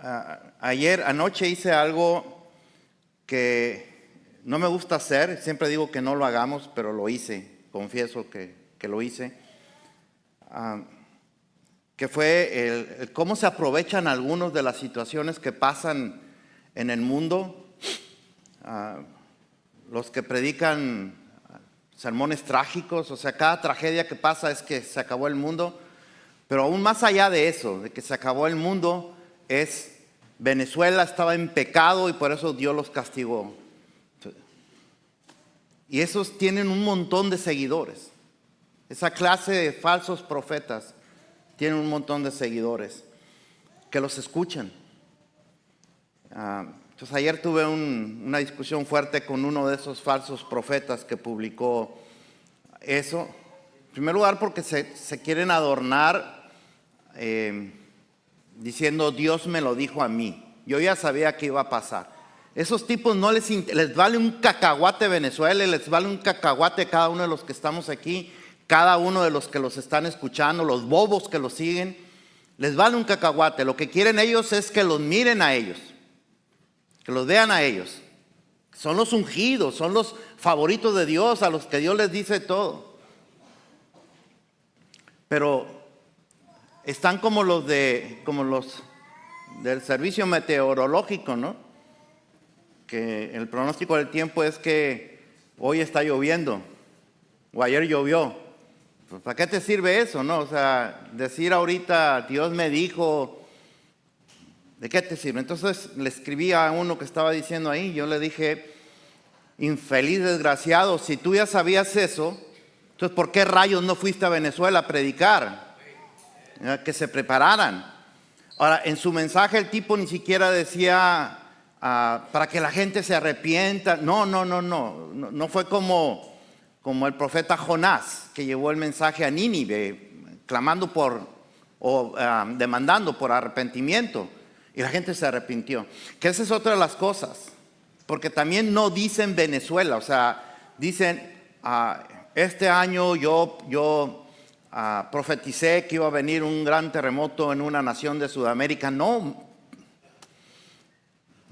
Anoche hice algo que no me gusta hacer, siempre digo que no lo hagamos, pero lo hice, confieso que lo hice, que fue el cómo se aprovechan algunos de las situaciones que pasan en el mundo, los que predican sermones trágicos, o sea, cada tragedia que pasa es que se acabó el mundo, pero aún más allá de eso, de que se acabó el mundo, es Venezuela estaba en pecado y por eso Dios los castigó. Y esos tienen un montón de seguidores. Esa clase de falsos profetas tienen un montón de seguidores que los escuchan. Entonces ayer tuve una discusión fuerte con uno de esos falsos profetas que publicó eso. En primer lugar porque se quieren adornar diciendo Dios me lo dijo a mí. Yo ya sabía que iba a pasar. Esos tipos no les vale un cacahuate Venezuela, les vale un cacahuate cada uno de los que estamos aquí, cada uno de los que los están escuchando, los bobos que los siguen, les vale un cacahuate. Lo que quieren ellos es que los miren a ellos, que los vean a ellos. Son los ungidos, son los favoritos de Dios, a los que Dios les dice todo. Pero están como los del servicio meteorológico, ¿no? Que el pronóstico del tiempo es que hoy está lloviendo o ayer llovió. Pues, ¿para qué te sirve eso, no? O sea, decir ahorita Dios me dijo, ¿de qué te sirve? Entonces le escribí a uno que estaba diciendo ahí, yo le dije, infeliz desgraciado, si tú ya sabías eso, entonces ¿por qué rayos no fuiste a Venezuela a predicar? Que se prepararan. Ahora, en su mensaje el tipo ni siquiera decía para que la gente se arrepienta. No fue como el profeta Jonás, que llevó el mensaje a Nínive, clamando demandando por arrepentimiento, y la gente se arrepintió. Que esa es otra de las cosas, porque también no dicen Venezuela, o sea, dicen este año yo profeticé que iba a venir un gran terremoto en una nación de Sudamérica. No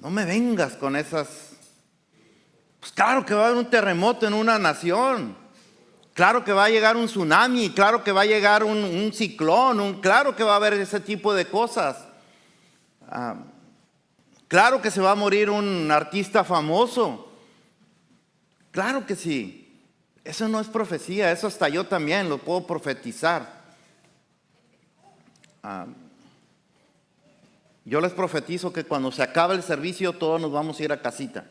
me vengas con esas. Pues claro que va a haber un terremoto en una nación. Claro que va a llegar un tsunami. Claro que va a llegar un ciclón. Claro que va a haber ese tipo de cosas. Claro que se va a morir un artista famoso. Claro que sí. Eso no es profecía. Eso hasta yo también lo puedo profetizar. Yo les profetizo que cuando se acabe el servicio todos nos vamos a ir a casita.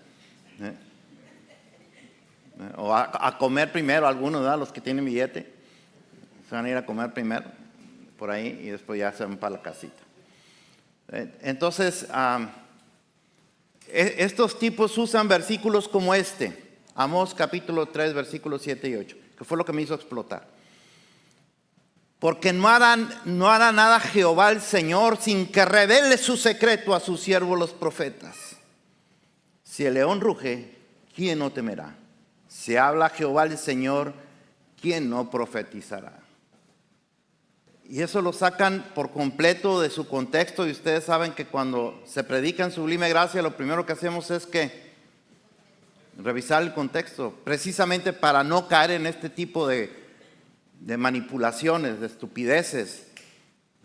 O a comer primero, algunos, ¿verdad? Los que tienen billete se van a ir a comer primero por ahí y después ya se van para la casita. Entonces, estos tipos usan versículos como este, Amós capítulo 3, versículos 7 y 8, que fue lo que me hizo explotar. Porque no hará nada Jehová el Señor sin que revele su secreto a sus siervos los profetas. Si el león ruge, ¿quién no temerá? Si habla Jehová el Señor, ¿quién no profetizará? Y eso lo sacan por completo de su contexto, y ustedes saben que cuando se predica en Sublime Gracia, lo primero que hacemos es que revisar el contexto, precisamente para no caer en este tipo de manipulaciones, de estupideces,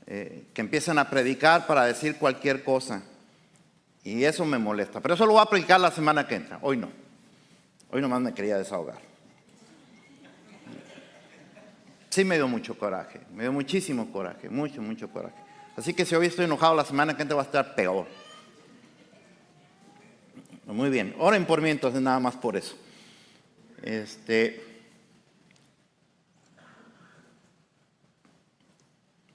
que empiezan a predicar para decir cualquier cosa. Y eso me molesta. Pero eso lo voy a predicar la semana que entra. Hoy no. Hoy nomás me quería desahogar. Sí me dio mucho coraje. Me dio muchísimo coraje. Mucho coraje. Así que si hoy estoy enojado, la semana que entra va a estar peor. Muy bien. Oren por mí entonces, nada más por eso.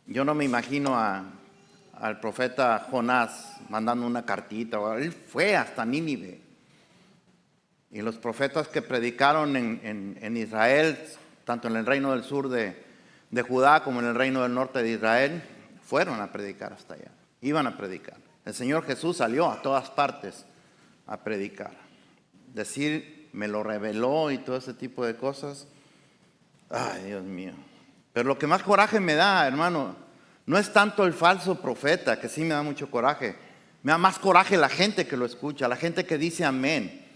Yo no me imagino al profeta Jonás mandando una cartita. Él fue hasta Nínive. Y los profetas que predicaron en Israel, tanto en el reino del sur de Judá como en el reino del norte de Israel, fueron a predicar hasta allá. Iban a predicar. El Señor Jesús salió a todas partes a predicar. Decir, me lo reveló y todo ese tipo de cosas. Ay, Dios mío. Pero lo que más coraje me da, hermano, no es tanto el falso profeta, que sí me da mucho coraje, Me da más coraje la gente que lo escucha, la gente que dice amén.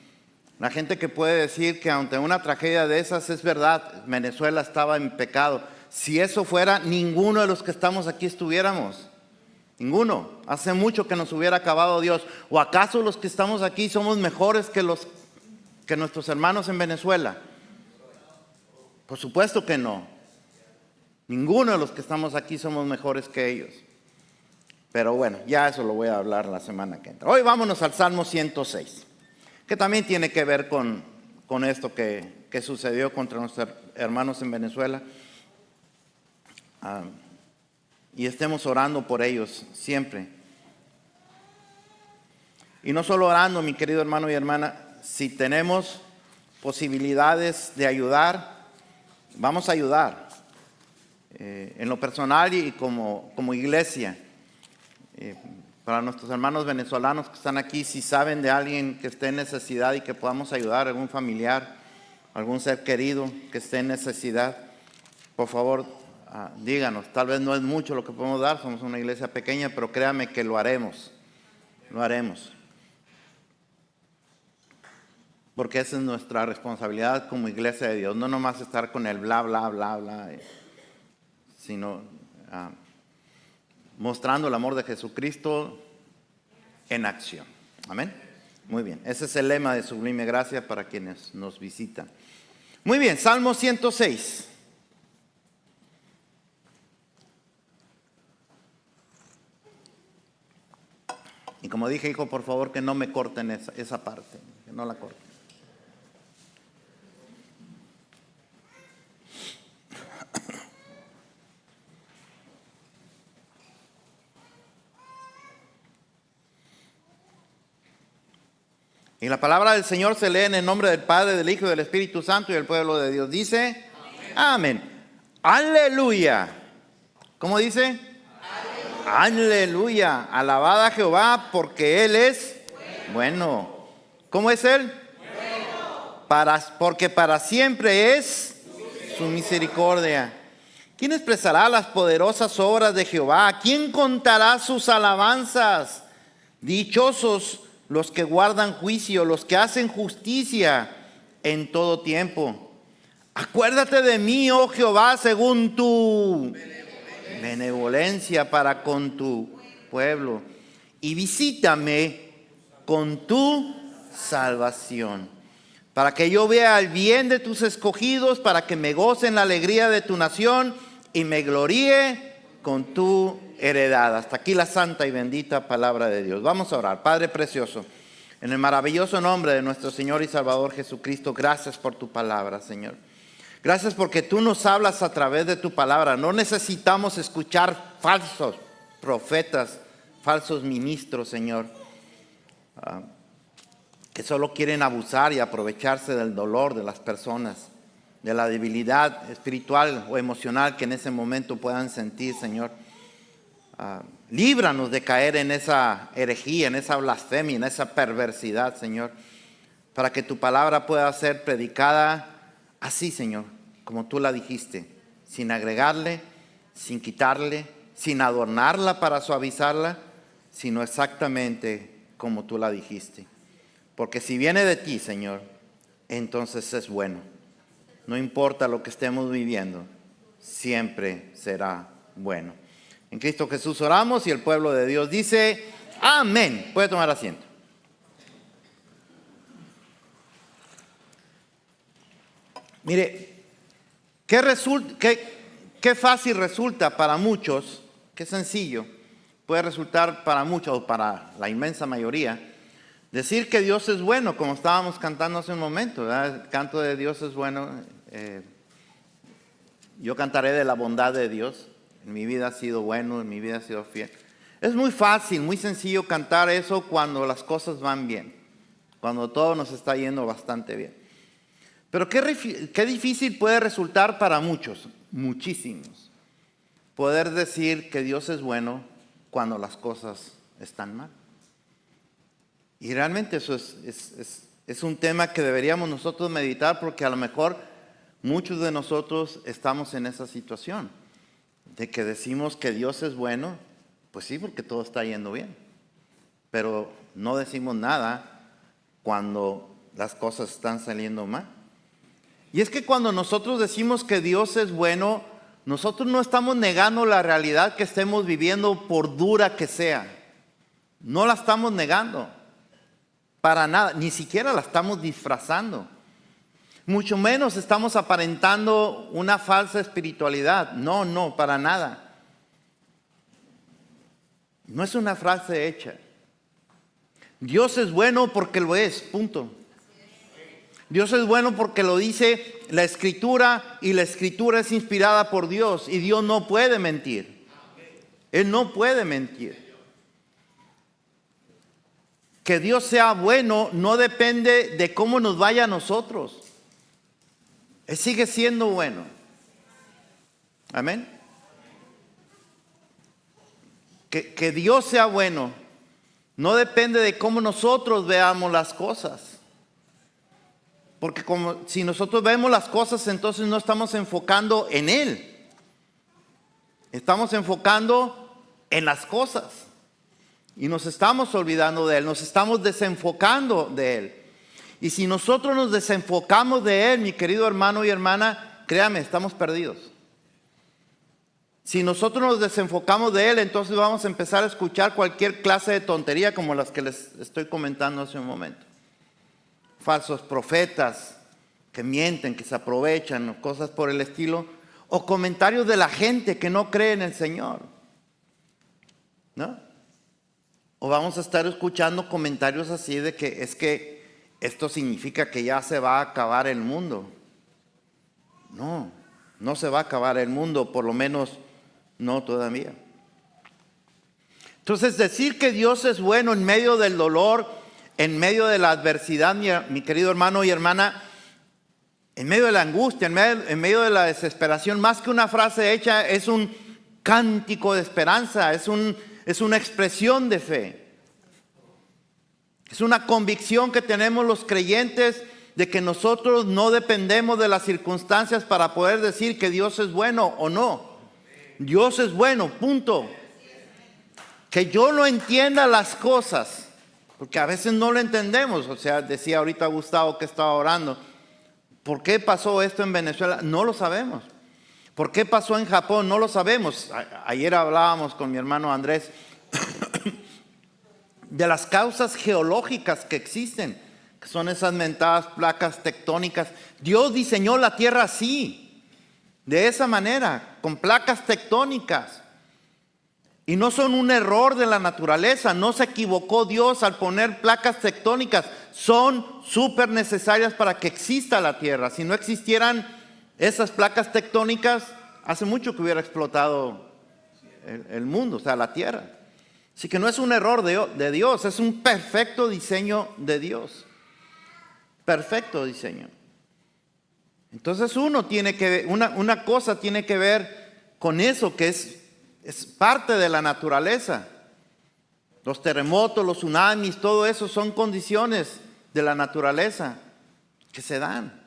La gente que puede decir que ante una tragedia de esas es verdad, Venezuela estaba en pecado. Si eso fuera, ninguno de los que estamos aquí estuviéramos. Ninguno. Hace mucho que nos hubiera acabado Dios. ¿O acaso los que estamos aquí somos mejores que nuestros hermanos en Venezuela? Por supuesto que no. Ninguno de los que estamos aquí somos mejores que ellos. Pero bueno, ya eso lo voy a hablar la semana que entra. Hoy vámonos al Salmo 106, que también tiene que ver con esto que sucedió contra nuestros hermanos en Venezuela. Y estemos orando por ellos siempre. Y no solo orando, mi querido hermano y hermana, si tenemos posibilidades de ayudar, vamos a ayudar. En lo personal y como iglesia. Para nuestros hermanos venezolanos que están aquí, si saben de alguien que esté en necesidad y que podamos ayudar, algún familiar, algún ser querido que esté en necesidad, por favor, díganos. Tal vez no es mucho lo que podemos dar, somos una iglesia pequeña, pero créame que lo haremos. Lo haremos. Porque esa es nuestra responsabilidad como iglesia de Dios. No nomás estar con el bla, bla, bla, bla, sino mostrando el amor de Jesucristo en acción. Amén. Muy bien. Ese es el lema de Sublime Gracia para quienes nos visitan. Muy bien. Salmo 106. Y como dije, hijo, por favor que no me corten esa parte. Que no la corten. Y la palabra del Señor se lee en el nombre del Padre, del Hijo y del Espíritu Santo, y el pueblo de Dios dice, amén. Aleluya. ¿Cómo dice? Aleluya. Alabad a Jehová porque Él es bueno. ¿Cómo es Él? Porque para siempre es su misericordia. ¿Quién expresará las poderosas obras de Jehová? ¿Quién contará sus alabanzas? Dichosos los que guardan juicio, los que hacen justicia en todo tiempo. Acuérdate de mí, oh Jehová, según tu benevolencia para con tu pueblo, y visítame con tu salvación, para que yo vea el bien de tus escogidos, para que me goce en la alegría de tu nación y me gloríe con tu heredad. Hasta aquí la santa y bendita palabra de Dios. Vamos a orar. Padre precioso, en el maravilloso nombre de nuestro Señor y Salvador Jesucristo, gracias por tu palabra, Señor. Gracias porque tú nos hablas a través de tu palabra. No necesitamos escuchar falsos profetas, falsos ministros, Señor, que solo quieren abusar y aprovecharse del dolor de las personas, de la debilidad espiritual o emocional que en ese momento puedan sentir, Señor. Líbranos de caer en esa herejía, en esa blasfemia, en esa perversidad, Señor, para que tu palabra pueda ser predicada así, Señor, como tú la dijiste, sin agregarle, sin quitarle, sin adornarla para suavizarla, sino exactamente como tú la dijiste. Porque si viene de ti, Señor, entonces es bueno. No importa lo que estemos viviendo, siempre será bueno. En Cristo Jesús oramos y el pueblo de Dios dice, amén. Puede tomar asiento. Mire, qué fácil resulta para muchos, qué sencillo puede resultar para muchos o para la inmensa mayoría, decir que Dios es bueno, como estábamos cantando hace un momento, ¿verdad? El canto de Dios es bueno. Yo cantaré de la bondad de Dios. En mi vida ha sido bueno, en mi vida ha sido fiel. Es muy fácil, muy sencillo cantar eso cuando las cosas van bien, cuando todo nos está yendo bastante bien. Pero qué difícil puede resultar para muchos, muchísimos, poder decir que Dios es bueno cuando las cosas están mal. Y realmente eso es un tema que deberíamos nosotros meditar, porque a lo mejor muchos de nosotros estamos en esa situación, de que decimos que Dios es bueno, pues sí, porque todo está yendo bien. pero no decimos nada cuando las cosas están saliendo mal. Y es que cuando nosotros decimos que Dios es bueno, nosotros no estamos negando la realidad que estemos viviendo, por dura que sea. No la estamos negando, para nada, ni siquiera la estamos disfrazando. Mucho menos estamos aparentando una falsa espiritualidad. No, para nada. No es una frase hecha. Dios es bueno porque lo es, punto. Dios es bueno porque lo dice la Escritura, y la Escritura es inspirada por Dios, y Dios no puede mentir. Él no puede mentir. Que Dios sea bueno no depende de cómo nos vaya a nosotros. Él sigue siendo bueno. Amén. Que Dios sea bueno no depende de cómo nosotros veamos las cosas. Porque si nosotros vemos las cosas, entonces no estamos enfocando en Él. Estamos enfocando en las cosas. Y nos estamos olvidando de Él, nos estamos desenfocando de Él. Y si nosotros nos desenfocamos de Él, mi querido hermano y hermana, créame, estamos perdidos. Si nosotros nos desenfocamos de Él, entonces vamos a empezar a escuchar cualquier clase de tontería como las que les estoy comentando hace un momento. Falsos profetas que mienten, que se aprovechan, o cosas por el estilo, o comentarios de la gente que no cree en el Señor, ¿no? O vamos a estar escuchando comentarios así de que es que esto significa que ya se va a acabar el mundo. No se va a acabar el mundo, por lo menos no todavía. Entonces, decir que Dios es bueno en medio del dolor, en medio de la adversidad, mi querido hermano y hermana, en medio de la angustia, en medio de la desesperación, más que una frase hecha, es un cántico de esperanza, es una expresión de fe. Es una convicción que tenemos los creyentes de que nosotros no dependemos de las circunstancias para poder decir que Dios es bueno o no. Dios es bueno, punto. Que yo no entienda las cosas, porque a veces no lo entendemos. O sea, decía ahorita Gustavo que estaba orando, ¿por qué pasó esto en Venezuela? No lo sabemos. ¿Por qué pasó en Japón? No lo sabemos. Ayer hablábamos con mi hermano Andrés de las causas geológicas que existen, que son esas mentadas placas tectónicas. Dios diseñó la tierra así, de esa manera, con placas tectónicas. Y no son un error de la naturaleza, no se equivocó Dios al poner placas tectónicas. Son súper necesarias para que exista la tierra. Si no existieran esas placas tectónicas, hace mucho que hubiera explotado el mundo, o sea, la tierra. Así que no es un error de Dios, es un perfecto diseño de Dios. Perfecto diseño. Entonces una cosa tiene que ver con eso, que es parte de la naturaleza. Los terremotos, los tsunamis, todo eso son condiciones de la naturaleza que se dan.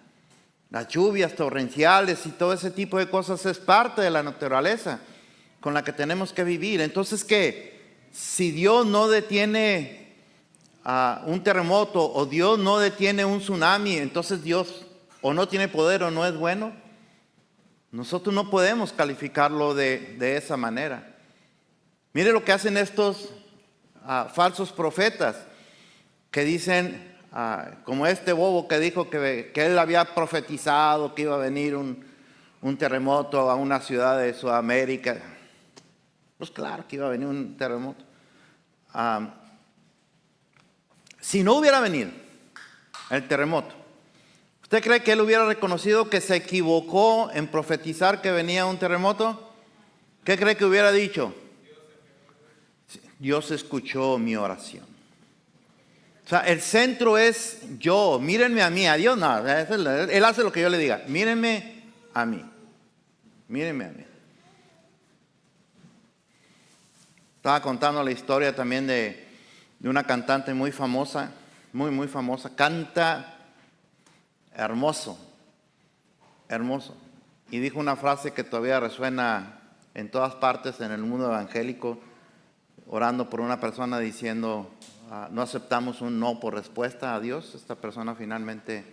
Las lluvias torrenciales y todo ese tipo de cosas es parte de la naturaleza con la que tenemos que vivir. Entonces, ¿qué? Si Dios no detiene un terremoto, o Dios no detiene un tsunami, entonces Dios o no tiene poder o no es bueno. Nosotros no podemos calificarlo de esa manera. Mire lo que hacen estos falsos profetas que dicen, como este bobo que dijo que él había profetizado que iba a venir un terremoto a una ciudad de Sudamérica. Pues claro que iba a venir un terremoto. Si no hubiera venido el terremoto, ¿usted cree que él hubiera reconocido que se equivocó en profetizar que venía un terremoto? ¿Qué cree que hubiera dicho? Dios escuchó mi oración. O sea, el centro es yo. Mírenme a mí, a Dios no. Él hace lo que yo le diga. Mírenme a mí. Mírenme a mí. Estaba contando la historia también de una cantante muy famosa, muy famosa. Canta hermoso, hermoso. Y dijo una frase que todavía resuena en todas partes en el mundo evangélico. orando por una persona diciendo, no aceptamos un no por respuesta a Dios. Esta persona finalmente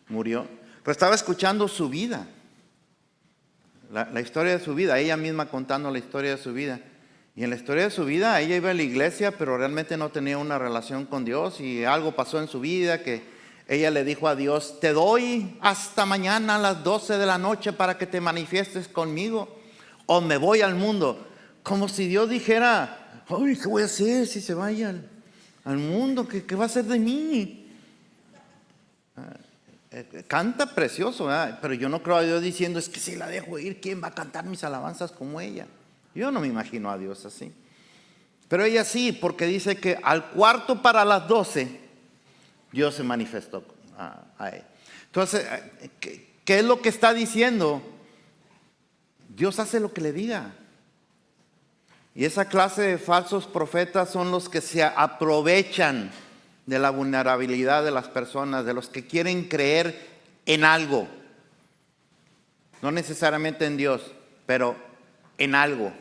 murió. Pero estaba escuchando su vida, la historia de su vida, ella misma contando la historia de su vida. Y en la historia de su vida, ella iba a la iglesia, pero realmente no tenía una relación con Dios. Y algo pasó en su vida que ella le dijo a Dios, te doy hasta mañana a las 12 de la noche para que te manifiestes conmigo, o me voy al mundo. Como si Dios dijera, ay, ¿qué voy a hacer si se vaya al mundo? ¿Qué va a hacer de mí? Canta precioso, ¿verdad? Pero yo no creo a Dios diciendo, es que si la dejo ir, ¿quién va a cantar mis alabanzas como ella? Yo no me imagino a Dios así. Pero ella sí, porque dice que al cuarto para las 12, Dios se manifestó a ella. Entonces, ¿qué es lo que está diciendo? Dios hace lo que le diga. Y esa clase de falsos profetas son los que se aprovechan de la vulnerabilidad de las personas, de los que quieren creer en algo. No necesariamente en Dios, pero en algo.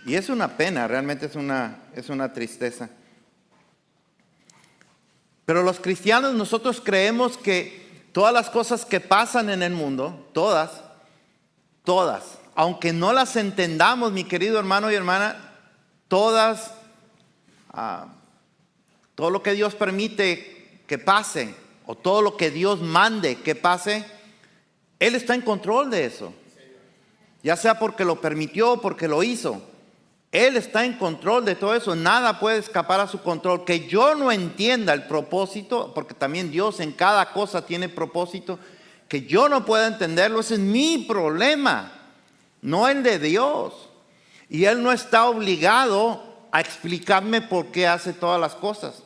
Y es una pena, realmente es una tristeza. Pero los cristianos, nosotros creemos que todas las cosas que pasan en el mundo, todas, aunque no las entendamos, mi querido hermano y hermana, todas, todo lo que Dios permite que pase, o todo lo que Dios mande que pase, Él está en control de eso. Ya sea porque lo permitió o porque lo hizo. Él está en control de todo eso. Nada puede escapar a su control. Que yo no entienda el propósito, porque también Dios en cada cosa tiene propósito, que yo no pueda entenderlo, ese es mi problema, no el de Dios. Y Él no está obligado a explicarme por qué hace todas las cosas.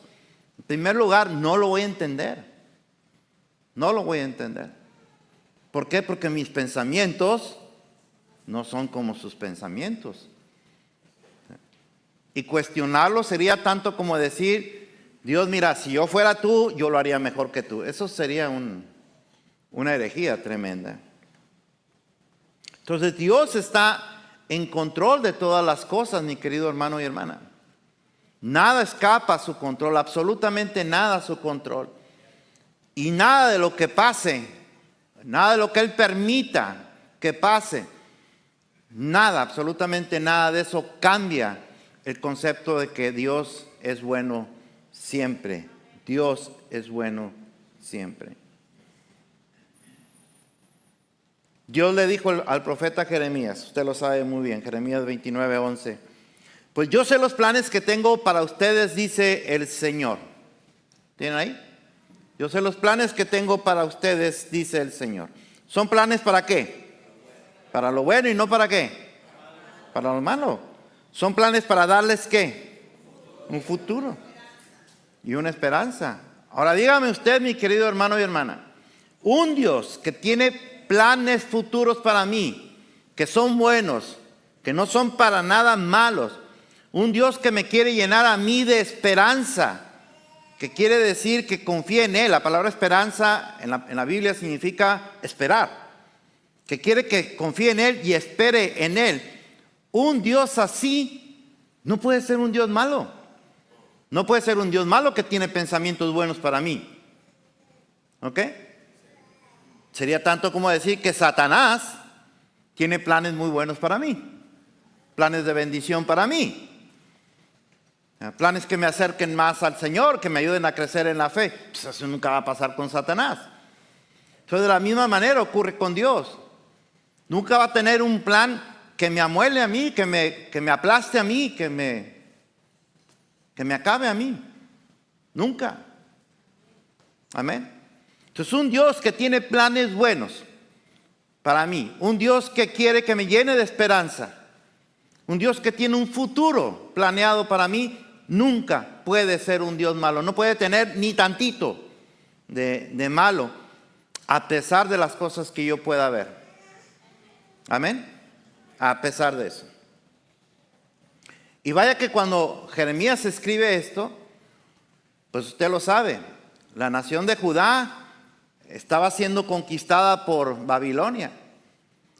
En primer lugar, no lo voy a entender. No lo voy a entender. ¿Por qué? Porque mis pensamientos no son como sus pensamientos. Y cuestionarlo sería tanto como decir, Dios, mira, si yo fuera tú, yo lo haría mejor que tú. Eso sería una herejía tremenda. Entonces Dios está en control de todas las cosas, mi querido hermano y hermana. Nada escapa a su control, absolutamente nada a su control. Y nada de lo que pase, nada de lo que Él permita que pase, nada, absolutamente nada de eso cambia el concepto de que Dios es bueno siempre. Dios es bueno siempre. Dios le dijo al profeta Jeremías, usted lo sabe muy bien, Jeremías 29:11. Pues yo sé los planes que tengo para ustedes, dice el Señor. ¿Tienen ahí? Yo sé los planes que tengo para ustedes, dice el Señor. ¿Son planes para qué? Para lo bueno y no para qué. Para lo malo. Son planes para darles ¿qué? Un futuro y una esperanza. Ahora dígame usted, mi querido hermano y hermana, un Dios que tiene planes futuros para mí, que son buenos, que no son para nada malos, un Dios que me quiere llenar a mí de esperanza, que quiere decir que confíe en Él. La palabra esperanza en la Biblia significa esperar, que quiere que confíe en Él y espere en Él. Un Dios así no puede ser un Dios malo. No puede ser un Dios malo que tiene pensamientos buenos para mí. ¿Ok? Sería tanto como decir que Satanás tiene planes muy buenos para mí. Planes de bendición para mí. Planes que me acerquen más al Señor, que me ayuden a crecer en la fe. Pues eso nunca va a pasar con Satanás. Entonces de la misma manera ocurre con Dios. Nunca va a tener un plan que me amuele a mí, que me aplaste a mí, que me acabe a mí. Nunca. Amén. Entonces un Dios que tiene planes buenos para mí. Un Dios que quiere que me llene de esperanza. Un Dios que tiene un futuro planeado para mí. Nunca puede ser un Dios malo. No puede tener ni tantito de malo, a pesar de las cosas que yo pueda ver. Amén. A pesar de eso. Y vaya que cuando Jeremías escribe esto, pues usted lo sabe, la nación de Judá estaba siendo conquistada por Babilonia.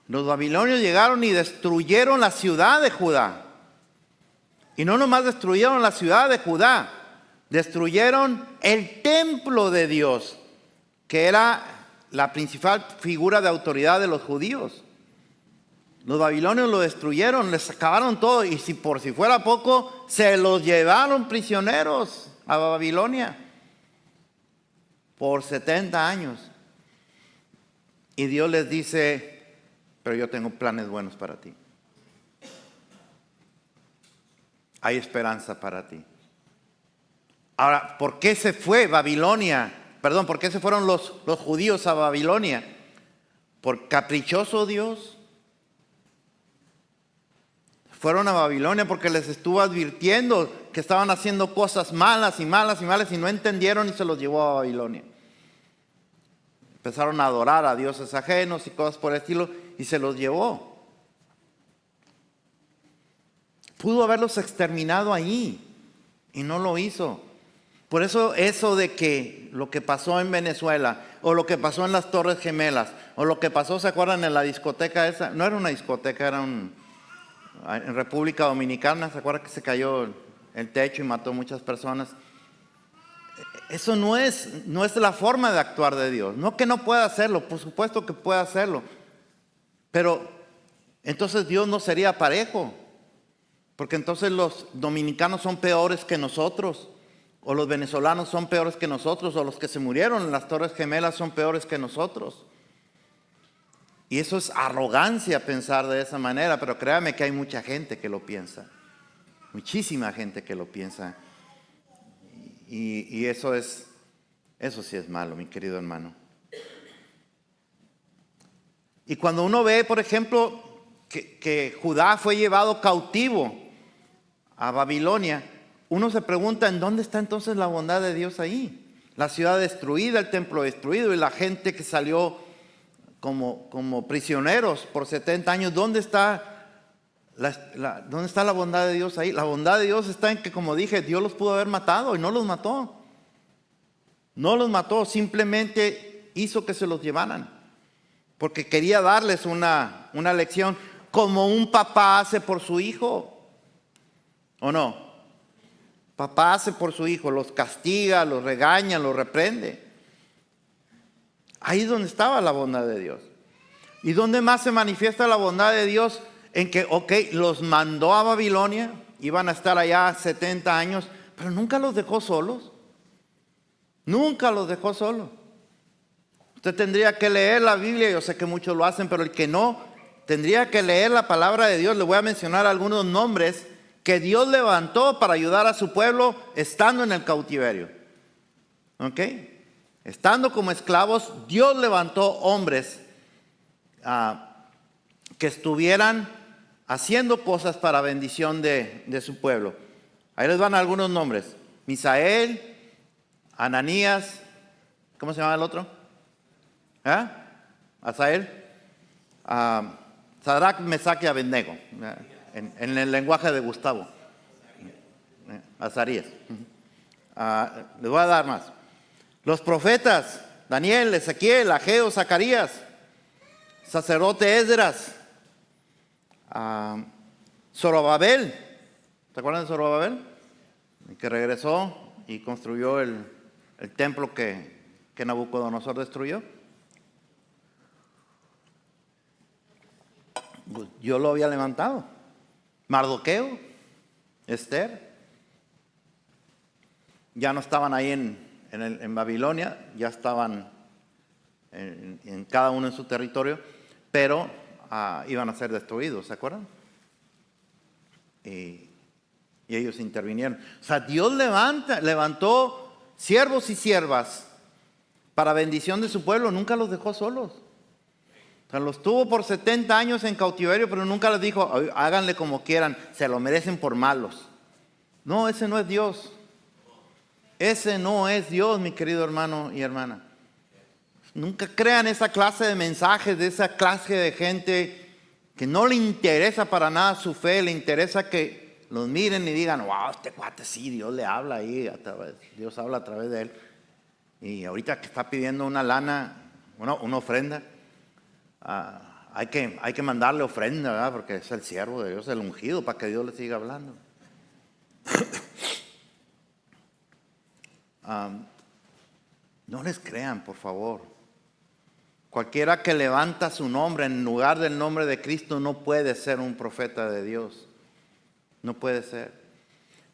Los babilonios llegaron y destruyeron la ciudad de Judá. Y no nomás destruyeron la ciudad de Judá, destruyeron el templo de Dios, que era la principal figura de autoridad de los judíos. Los babilonios lo destruyeron, les acabaron todo, y si por si fuera poco, se los llevaron prisioneros a Babilonia por 70 años. Y Dios les dice: pero yo tengo planes buenos para ti. Hay esperanza para ti. Ahora, ¿por qué se fue Babilonia? Perdón, ¿por qué se fueron los judíos a Babilonia? ¿Por caprichoso Dios? Fueron a Babilonia porque les estuvo advirtiendo que estaban haciendo cosas malas y malas y malas, y no entendieron y se los llevó a Babilonia. Empezaron a adorar a dioses ajenos y cosas por el estilo, y se los llevó. Pudo haberlos exterminado ahí y no lo hizo. Por eso de que lo que pasó en Venezuela, o lo que pasó en las Torres Gemelas, o lo que pasó, ¿se acuerdan? En la discoteca esa, no era una discoteca, era en República Dominicana, ¿se acuerdan que se cayó el techo y mató muchas personas? Eso no es la forma de actuar de Dios. No que no pueda hacerlo, por supuesto que puede hacerlo. Pero entonces Dios no sería parejo. Porque entonces los dominicanos son peores que nosotros. O los venezolanos son peores que nosotros. O los que se murieron en las Torres Gemelas son peores que nosotros. Y eso es arrogancia pensar de esa manera. Pero créame que hay mucha gente que lo piensa. Muchísima gente que lo piensa. Y eso sí es malo, mi querido hermano. Y cuando uno ve, por ejemplo, que Judá fue llevado cautivo a Babilonia, uno se pregunta: ¿en dónde está entonces la bondad de Dios ahí? La ciudad destruida, el templo destruido, y la gente que salió como prisioneros por 70 años. ¿Dónde está ¿dónde está la bondad de Dios ahí? La bondad de Dios está en que, como dije, Dios los pudo haber matado y no los mató. No los mató, simplemente hizo que se los llevaran, porque quería darles una lección, como un papá hace por su hijo. ¿O no? Papá hace por su hijo, los castiga, los regaña, los reprende. Ahí es donde estaba la bondad de Dios. ¿Y dónde más se manifiesta la bondad de Dios? En que, los mandó a Babilonia, iban a estar allá 70 años, pero nunca los dejó solos. Nunca los dejó solos. Usted tendría que leer la Biblia, yo sé que muchos lo hacen, pero el que no, tendría que leer la palabra de Dios. Le voy a mencionar algunos nombres que Dios levantó para ayudar a su pueblo estando en el cautiverio. ¿Ok? Estando como esclavos, Dios levantó hombres que estuvieran haciendo cosas para bendición de su pueblo. Ahí les van algunos nombres: Misael, Ananías, ¿cómo se llama el otro? Asael, Sadrach, Mesach y Abednego, en el lenguaje de Gustavo. Azarías. Les voy a dar más. Los profetas: Daniel, Ezequiel, Ageo, Zacarías, sacerdote Esdras, Zorobabel. ¿Se acuerdan de Zorobabel? Que regresó y construyó el templo que Nabucodonosor destruyó. Yo lo había levantado. Mardoqueo, Esther. Ya no estaban ahí en Babilonia, ya estaban en cada uno en su territorio, pero iban a ser destruidos, ¿se acuerdan? Y ellos intervinieron. O sea, Dios levantó siervos y siervas para bendición de su pueblo, nunca los dejó solos. O sea, los tuvo por 70 años en cautiverio, pero nunca les dijo: háganle como quieran, se lo merecen por malos. No, ese no es Dios. Ese no es Dios, mi querido hermano y hermana. Nunca crean esa clase de mensajes de esa clase de gente que no le interesa para nada su fe, le interesa que los miren y digan: wow, este cuate sí, Dios le habla ahí, Dios habla a través de él. Y ahorita que está pidiendo una lana, una ofrenda, hay que mandarle ofrenda, ¿verdad? Porque es el siervo de Dios, el ungido, para que Dios le siga hablando. No les crean, por favor. Cualquiera que levanta su nombre en lugar del nombre de Cristo no puede ser un profeta de Dios. No puede ser.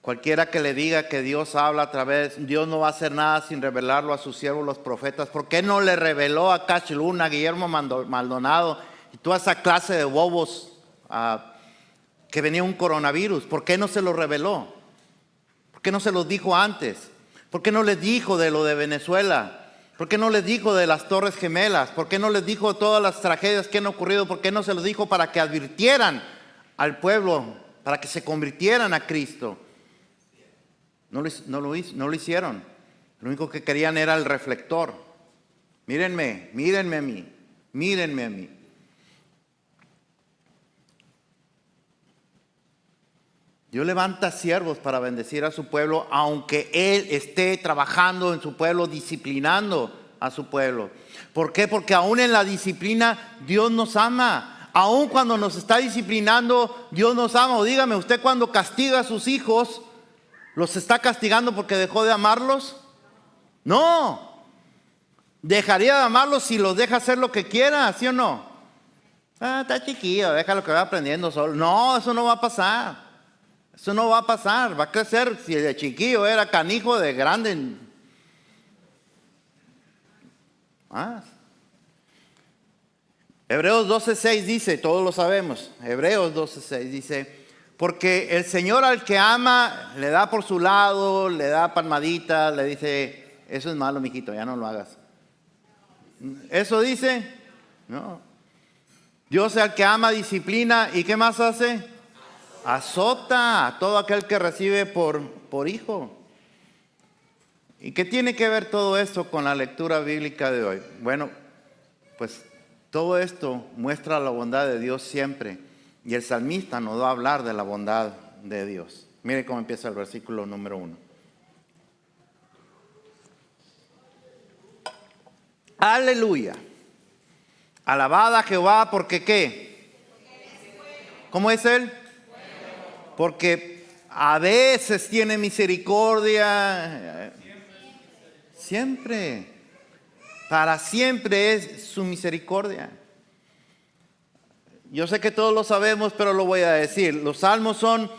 Cualquiera que le diga que Dios habla a través, Dios no va a hacer nada sin revelarlo a sus siervos los profetas. ¿Por qué no le reveló a Cash Luna, a Guillermo Maldonado y toda esa clase de bobos que venía un coronavirus? ¿Por qué no se lo reveló? ¿Por qué no se los dijo antes? ¿Por qué no les dijo de lo de Venezuela? ¿Por qué no les dijo de las Torres Gemelas? ¿Por qué no les dijo todas las tragedias que han ocurrido? ¿Por qué no se los dijo para que advirtieran al pueblo, para que se convirtieran a Cristo? No lo hicieron. Lo único que querían era el reflector. Mírenme a mí. Dios levanta siervos para bendecir a su pueblo, aunque Él esté trabajando en su pueblo, disciplinando a su pueblo. ¿Por qué? Porque aún en la disciplina Dios nos ama. Aún cuando nos está disciplinando, Dios nos ama. O dígame, usted cuando castiga a sus hijos, ¿los está castigando porque dejó de amarlos? No. Dejaría de amarlos si los deja hacer lo que quiera, ¿sí o no? Está chiquillo, déjalo que va aprendiendo solo. No, eso no va a pasar. Eso no va a pasar, va a crecer. Si de chiquillo era canijo, de grande más. Hebreos 12:6 dice, todos lo sabemos, Hebreos 12:6 dice, porque el Señor al que ama le da por su lado, le da palmaditas, le dice, eso es malo, mijito, ya no lo hagas. ¿Eso dice? No. Dios al que ama disciplina, ¿y qué más hace? Azota a todo aquel que recibe por hijo. ¿Y qué tiene que ver todo esto con la lectura bíblica de hoy? Bueno, pues todo esto muestra la bondad de Dios siempre. Y el salmista nos va a hablar de la bondad de Dios. Mire cómo empieza el versículo número 1. Aleluya. Alabad a Jehová porque ¿qué? ¿Cómo es Él? Porque a veces tiene misericordia. Siempre. Para siempre es su misericordia. Yo sé que todos lo sabemos, pero lo voy a decir. Los salmos son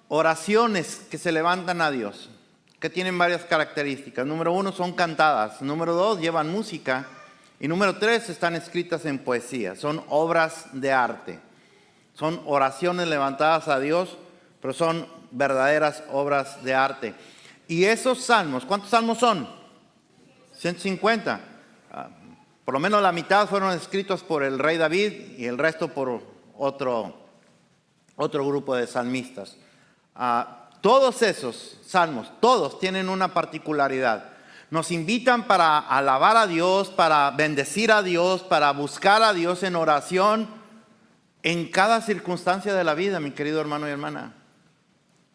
oraciones que se levantan a Dios, que tienen varias características. Número 1, son cantadas. Número 2, llevan música. Y número 3, están escritas en poesía. Son obras de arte. Son oraciones levantadas a Dios, pero son verdaderas obras de arte. Y esos salmos, ¿cuántos salmos son? 150. Por lo menos la mitad fueron escritos por el rey David y el resto por otro grupo de salmistas. Todos esos salmos, todos tienen una particularidad. Nos invitan para alabar a Dios, para bendecir a Dios, para buscar a Dios en oración en cada circunstancia de la vida, mi querido hermano y hermana.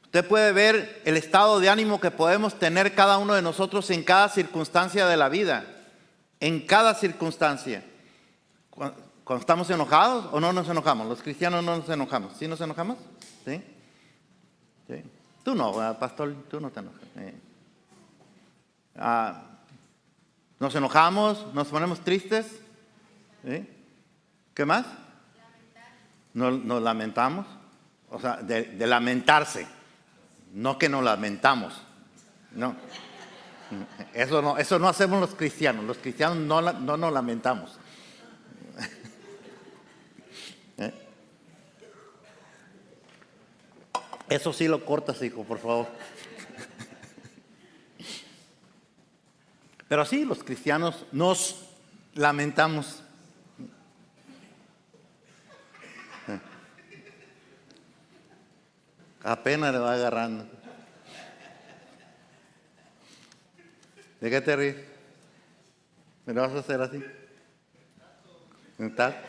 Usted puede ver el estado de ánimo que podemos tener cada uno de nosotros en cada circunstancia de la vida. En cada circunstancia. Cuando estamos enojados o no nos enojamos. Los cristianos no nos enojamos. ¿Sí nos enojamos? ¿Sí? ¿Sí? Tú no, pastor, tú no te enojas. Nos enojamos, nos ponemos tristes. ¿Sí? ¿Qué más? Nos lamentamos. O sea, de lamentarse. No que nos lamentamos. No. Eso no hacemos los cristianos. Los cristianos no nos lamentamos. Eso sí lo cortas, hijo, por favor. Pero sí, los cristianos nos lamentamos. Apenas le va agarrando. ¿De qué te ríes? ¿Me lo vas a hacer así? ¿Está?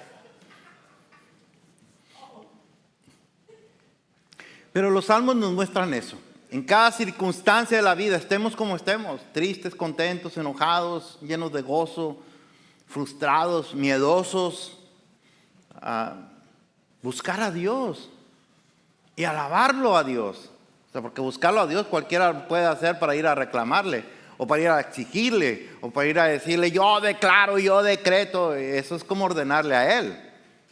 Pero los salmos nos muestran eso. En cada circunstancia de la vida, estemos como estemos, tristes, contentos, enojados, llenos de gozo, frustrados, miedosos, buscar a Dios y alabarlo a Dios. O sea, porque buscarlo a Dios cualquiera puede hacer para ir a reclamarle, o para ir a exigirle, o para ir a decirle, yo declaro, yo decreto. Eso es como ordenarle a Él.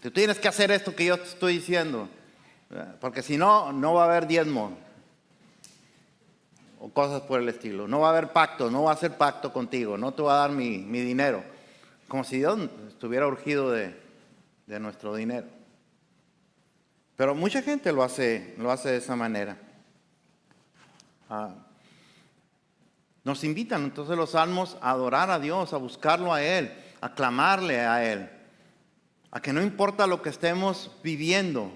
Tú tienes que hacer esto que yo te estoy diciendo, porque si no, no va a haber diezmo o cosas por el estilo. No va a haber pacto, no va a hacer pacto contigo, no te va a dar mi dinero. Como si Dios estuviera urgido de nuestro dinero. Pero mucha gente lo hace de esa manera. Nos invitan entonces los salmos a adorar a Dios, a buscarlo a Él, a clamarle a Él, a que no importa lo que estemos viviendo,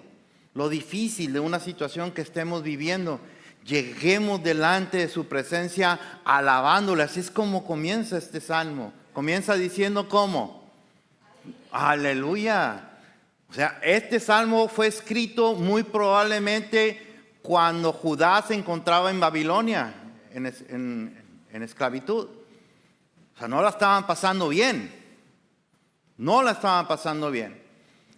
lo difícil de una situación que estemos viviendo, lleguemos delante de su presencia alabándole. Así es como comienza este salmo. Comienza diciendo ¿cómo? Aleluya. O sea, este salmo fue escrito muy probablemente cuando Judá se encontraba en Babilonia, en esclavitud. O sea, no la estaban pasando bien. No la estaban pasando bien.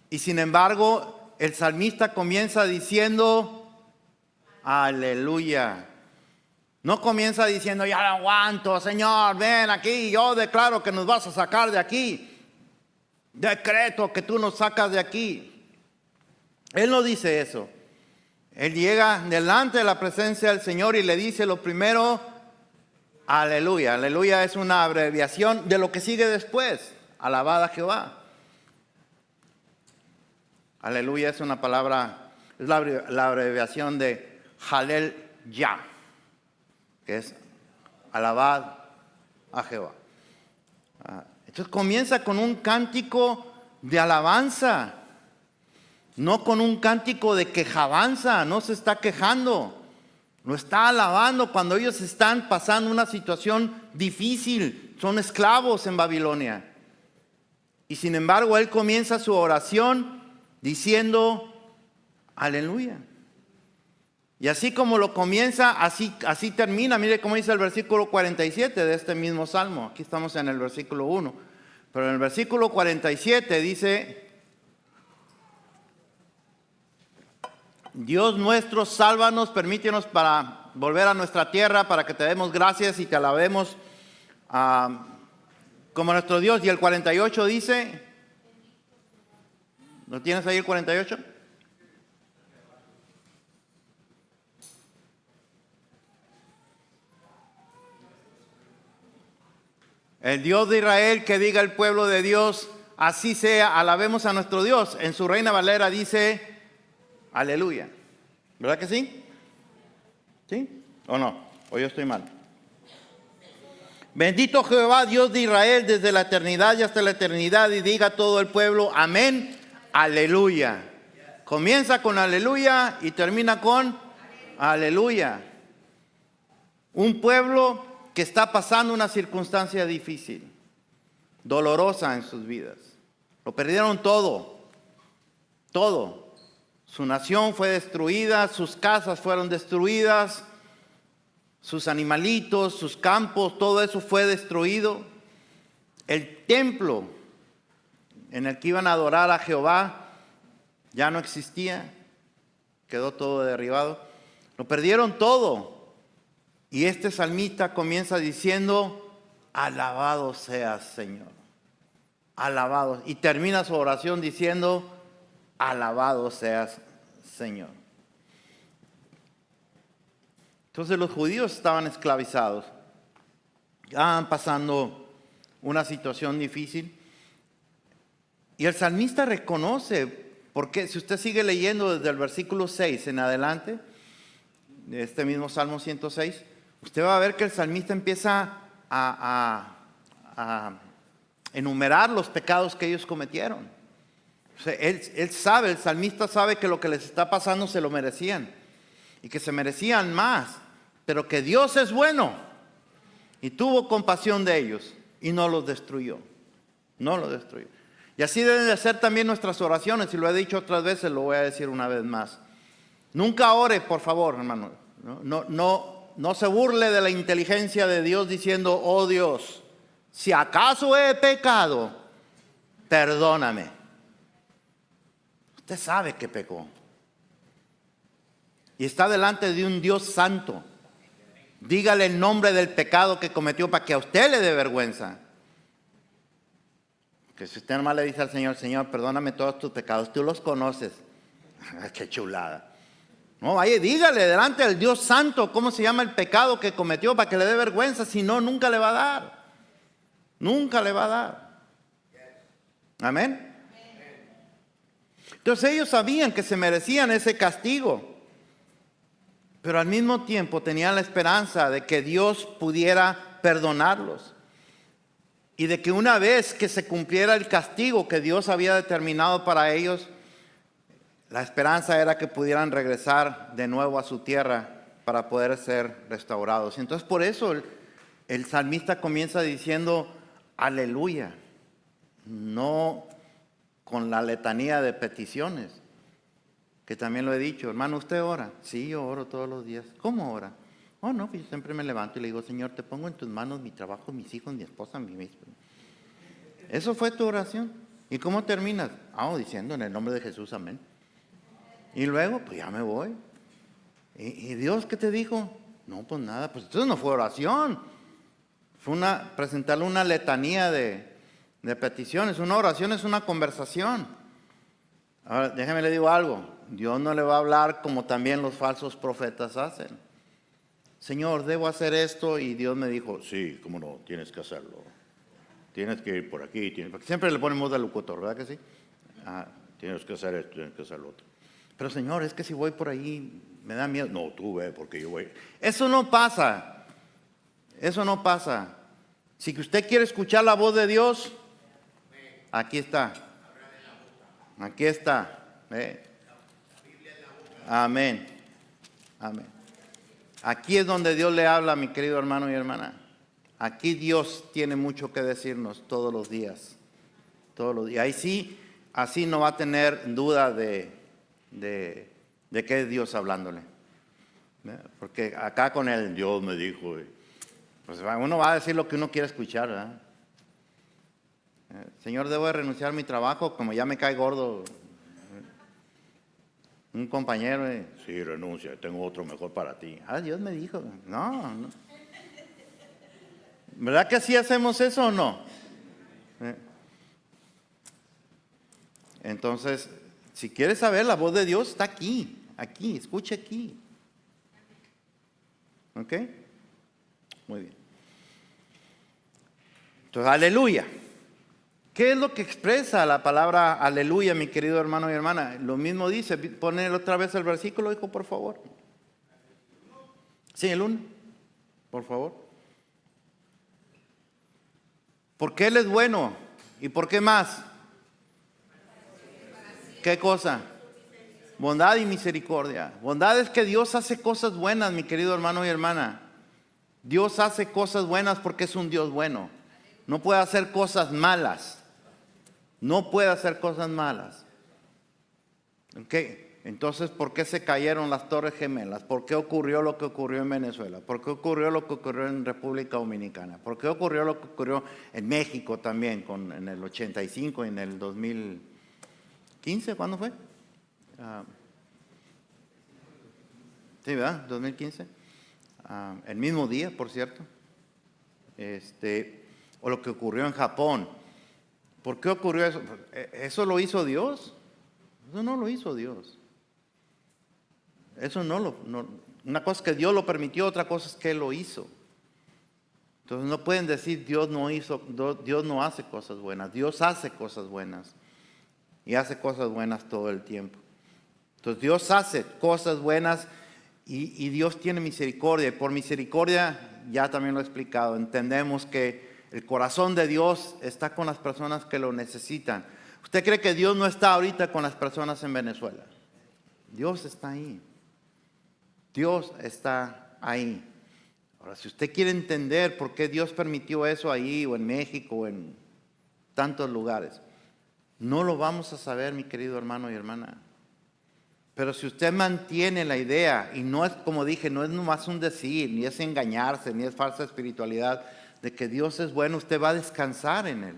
Y sin embargo, el salmista comienza diciendo, aleluya. No comienza diciendo, ya lo aguanto, Señor, ven aquí, yo declaro que nos vas a sacar de aquí. Decreto que tú nos sacas de aquí. Él no dice eso. Él llega delante de la presencia del Señor y le dice lo primero, aleluya. Aleluya es una abreviación de lo que sigue después. Alabad a Jehová. Aleluya es una palabra, es la abreviación de Halel Yah, que es alabad a Jehová. Entonces comienza con un cántico de alabanza, no con un cántico de quejabanza. No se está quejando, lo está alabando cuando ellos están pasando una situación difícil, son esclavos en Babilonia. Y sin embargo él comienza su oración diciendo aleluya. Y así como lo comienza, así termina. Mire cómo dice el versículo 47 de este mismo salmo. Aquí estamos en el versículo 1. Pero en el versículo 47 dice, Dios nuestro, sálvanos, permítenos para volver a nuestra tierra, para que te demos gracias y te alabemos como nuestro Dios. Y el 48 dice, ¿lo tienes ahí el 48? El Dios de Israel, que diga el pueblo de Dios, así sea, alabemos a nuestro Dios. En su Reina Valera dice, aleluya. ¿Verdad que sí? ¿Sí? ¿O no? ¿O yo estoy mal? Bendito Jehová, Dios de Israel, desde la eternidad y hasta la eternidad, y diga todo el pueblo, amén, aleluya. Comienza con aleluya y termina con aleluya. Un pueblo que está pasando una circunstancia difícil, dolorosa en sus vidas. Lo perdieron todo, todo. Su nación fue destruida, sus casas fueron destruidas, sus animalitos, sus campos, todo eso fue destruido. El templo en el que iban a adorar a Jehová ya no existía, quedó todo derribado. Lo perdieron todo. Y este salmista comienza diciendo, alabado seas, Señor. Alabado. Y termina su oración diciendo, alabado seas, Señor. Entonces los judíos estaban esclavizados. Estaban pasando una situación difícil. Y el salmista reconoce, porque si usted sigue leyendo desde el versículo 6 en adelante, de este mismo Salmo 106, usted va a ver que el salmista empieza a enumerar los pecados que ellos cometieron. O sea, él sabe, el salmista sabe que lo que les está pasando se lo merecían y que se merecían más, pero que Dios es bueno y tuvo compasión de ellos y no los destruyó. No los destruyó. Y así deben de ser también nuestras oraciones, y lo he dicho otras veces, lo voy a decir una vez más. Nunca ore, por favor, hermano. No se burle de la inteligencia de Dios diciendo, oh Dios, si acaso he pecado, perdóname. Usted sabe que pecó. Y está delante de un Dios santo. Dígale el nombre del pecado que cometió para que a usted le dé vergüenza. Que si usted nomás le dice al Señor, Señor, perdóname todos tus pecados, tú los conoces. Qué chulada. No, vaya, dígale delante del Dios santo cómo se llama el pecado que cometió para que le dé vergüenza. Si no, nunca le va a dar. Nunca le va a dar. Amén. Entonces ellos sabían que se merecían ese castigo. Pero al mismo tiempo tenían la esperanza de que Dios pudiera perdonarlos. Y de que una vez que se cumpliera el castigo que Dios había determinado para ellos, la esperanza era que pudieran regresar de nuevo a su tierra para poder ser restaurados. Entonces por eso el salmista comienza diciendo aleluya, no con la letanía de peticiones. Que también lo he dicho, hermano, ¿usted ora? Sí, yo oro todos los días. ¿Cómo ora? Oh, no, pues yo siempre me levanto y le digo, Señor, te pongo en tus manos mi trabajo, mis hijos, mi esposa, mi mismo. Eso fue tu oración. ¿Y cómo terminas? Diciendo en el nombre de Jesús, amén. Y luego, pues ya me voy. ¿Y Dios qué te dijo? No, pues nada, pues entonces no fue oración. Fue presentarle una letanía de peticiones. Una oración es una conversación. Ahora, déjeme le digo algo. Dios no le va a hablar como también los falsos profetas hacen. Señor, debo hacer esto, y Dios me dijo, sí, cómo no, tienes que hacerlo. Tienes que ir por aquí, porque siempre le ponemos de locutor, ¿verdad que sí? Tienes que hacer esto, tienes que hacer lo otro. Pero Señor, es que si voy por ahí me da miedo. No, tú ve, porque yo voy. Eso no pasa. Eso no pasa. Si usted quiere escuchar la voz de Dios, aquí está. Aquí está. Amén. Amén. Aquí es donde Dios le habla, mi querido hermano y hermana. Aquí Dios tiene mucho que decirnos todos los días. Todos los días. Ahí sí, así no va a tener duda de que es Dios hablándole. Porque acá con él, Dios me dijo, pues uno va a decir lo que uno quiere escuchar, ¿verdad? Señor, debo de renunciar a mi trabajo, como ya me cae gordo. Un compañero, sí, renuncia, tengo otro mejor para ti. Dios me dijo, no. ¿Verdad que así hacemos eso o no? Entonces, si quieres saber, la voz de Dios está aquí, escuche aquí. ¿Ok? Muy bien. Entonces, aleluya. ¿Qué es lo que expresa la palabra aleluya, mi querido hermano y hermana? Lo mismo dice, pone otra vez el versículo, hijo, por favor. Sí, el 1, por favor. Porque Él es bueno. ¿Y por qué más? ¿Qué cosa? Bondad y misericordia. Bondad es que Dios hace cosas buenas, mi querido hermano y hermana. Dios hace cosas buenas porque es un Dios bueno. No puede hacer cosas malas. No puede hacer cosas malas. ¿Ok? Entonces, ¿por qué se cayeron las Torres Gemelas? ¿Por qué ocurrió lo que ocurrió en Venezuela? ¿Por qué ocurrió lo que ocurrió en República Dominicana? ¿Por qué ocurrió lo que ocurrió en México también en el 85 y en el 2015? ¿Cuándo fue? Sí, ¿verdad? 2015. El mismo día, por cierto. O lo que ocurrió en Japón. ¿Por qué ocurrió eso? ¿Eso lo hizo Dios? Eso no lo hizo Dios. Eso una cosa es que Dios lo permitió, otra cosa es que Él lo hizo. Entonces no pueden decir Dios no hace cosas buenas. Dios hace cosas buenas. Y hace cosas buenas todo el tiempo. Entonces Dios hace cosas buenas y Dios tiene misericordia. Y por misericordia, ya también lo he explicado, entendemos que el corazón de Dios está con las personas que lo necesitan. ¿Usted cree que Dios no está ahorita con las personas en Venezuela? Dios está ahí. Dios está ahí. Ahora, si usted quiere entender por qué Dios permitió eso ahí, o en México, o en tantos lugares, no lo vamos a saber, mi querido hermano y hermana. Pero si usted mantiene la idea, y no es, como dije, no es nomás un decir, ni es engañarse, ni es falsa espiritualidad, de que Dios es bueno, usted va a descansar en Él.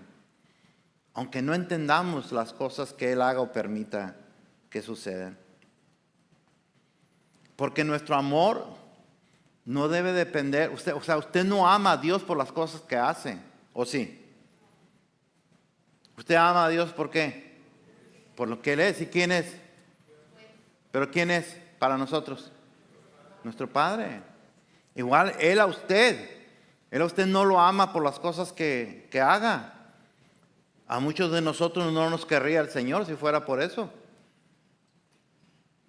Aunque no entendamos las cosas que Él haga o permita que suceden. Porque nuestro amor no debe depender, usted no ama a Dios por las cosas que hace, ¿o sí? Usted ama a Dios ¿por qué? Por lo que Él es. ¿Y quién es? ¿Pero quién es para nosotros? Nuestro Padre. Igual Él a usted no lo ama por las cosas que haga. A muchos de nosotros no nos querría el Señor si fuera por eso.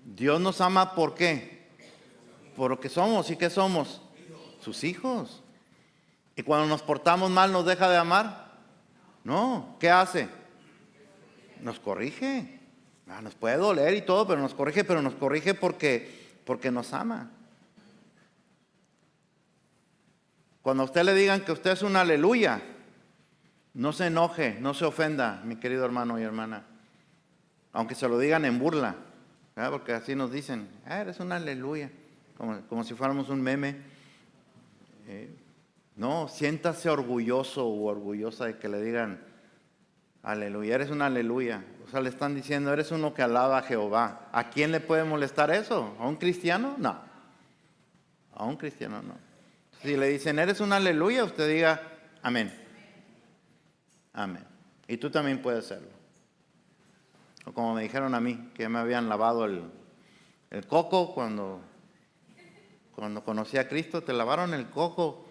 Dios nos ama ¿por qué? Por lo que somos. ¿Y qué somos? Sus hijos. ¿Y cuando nos portamos mal nos deja de amar? No. ¿Qué hace? Nos corrige. Nos puede doler y todo, pero nos corrige porque nos ama. Cuando a usted le digan que usted es un aleluya, no se enoje, no se ofenda, mi querido hermano y hermana. Aunque se lo digan en burla, ¿verdad? Porque así nos dicen, eres un aleluya, como si fuéramos un meme. No, siéntase orgulloso o orgullosa de que le digan, aleluya, eres un aleluya. O sea, le están diciendo, eres uno que alaba a Jehová. ¿A quién le puede molestar eso? ¿A un cristiano? No. A un cristiano no. Si le dicen, eres un aleluya, usted diga, amén. Amén. Y tú también puedes hacerlo. O como me dijeron a mí, que me habían lavado el coco cuando conocí a Cristo, te lavaron el coco.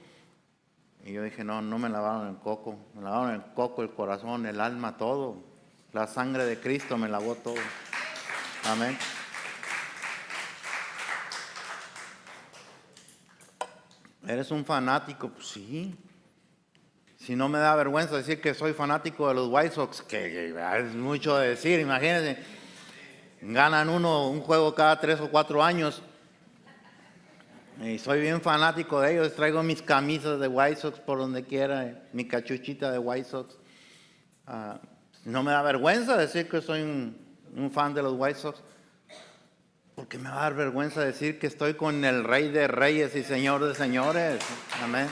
Y yo dije, no me lavaron el coco. Me lavaron el coco, el corazón, el alma, todo. La sangre de Cristo me lavó todo. Amén. ¿Eres un fanático? Pues sí. Si no me da vergüenza decir que soy fanático de los White Sox, que es mucho de decir, imagínense. Ganan un juego cada 3 o 4 años. Y soy bien fanático de ellos. Traigo mis camisas de White Sox por donde quiera, mi cachuchita de White Sox. No me da vergüenza decir que soy un fan de los White Sox. Porque me va a dar vergüenza decir que estoy con el Rey de Reyes y Señor de Señores. Amén.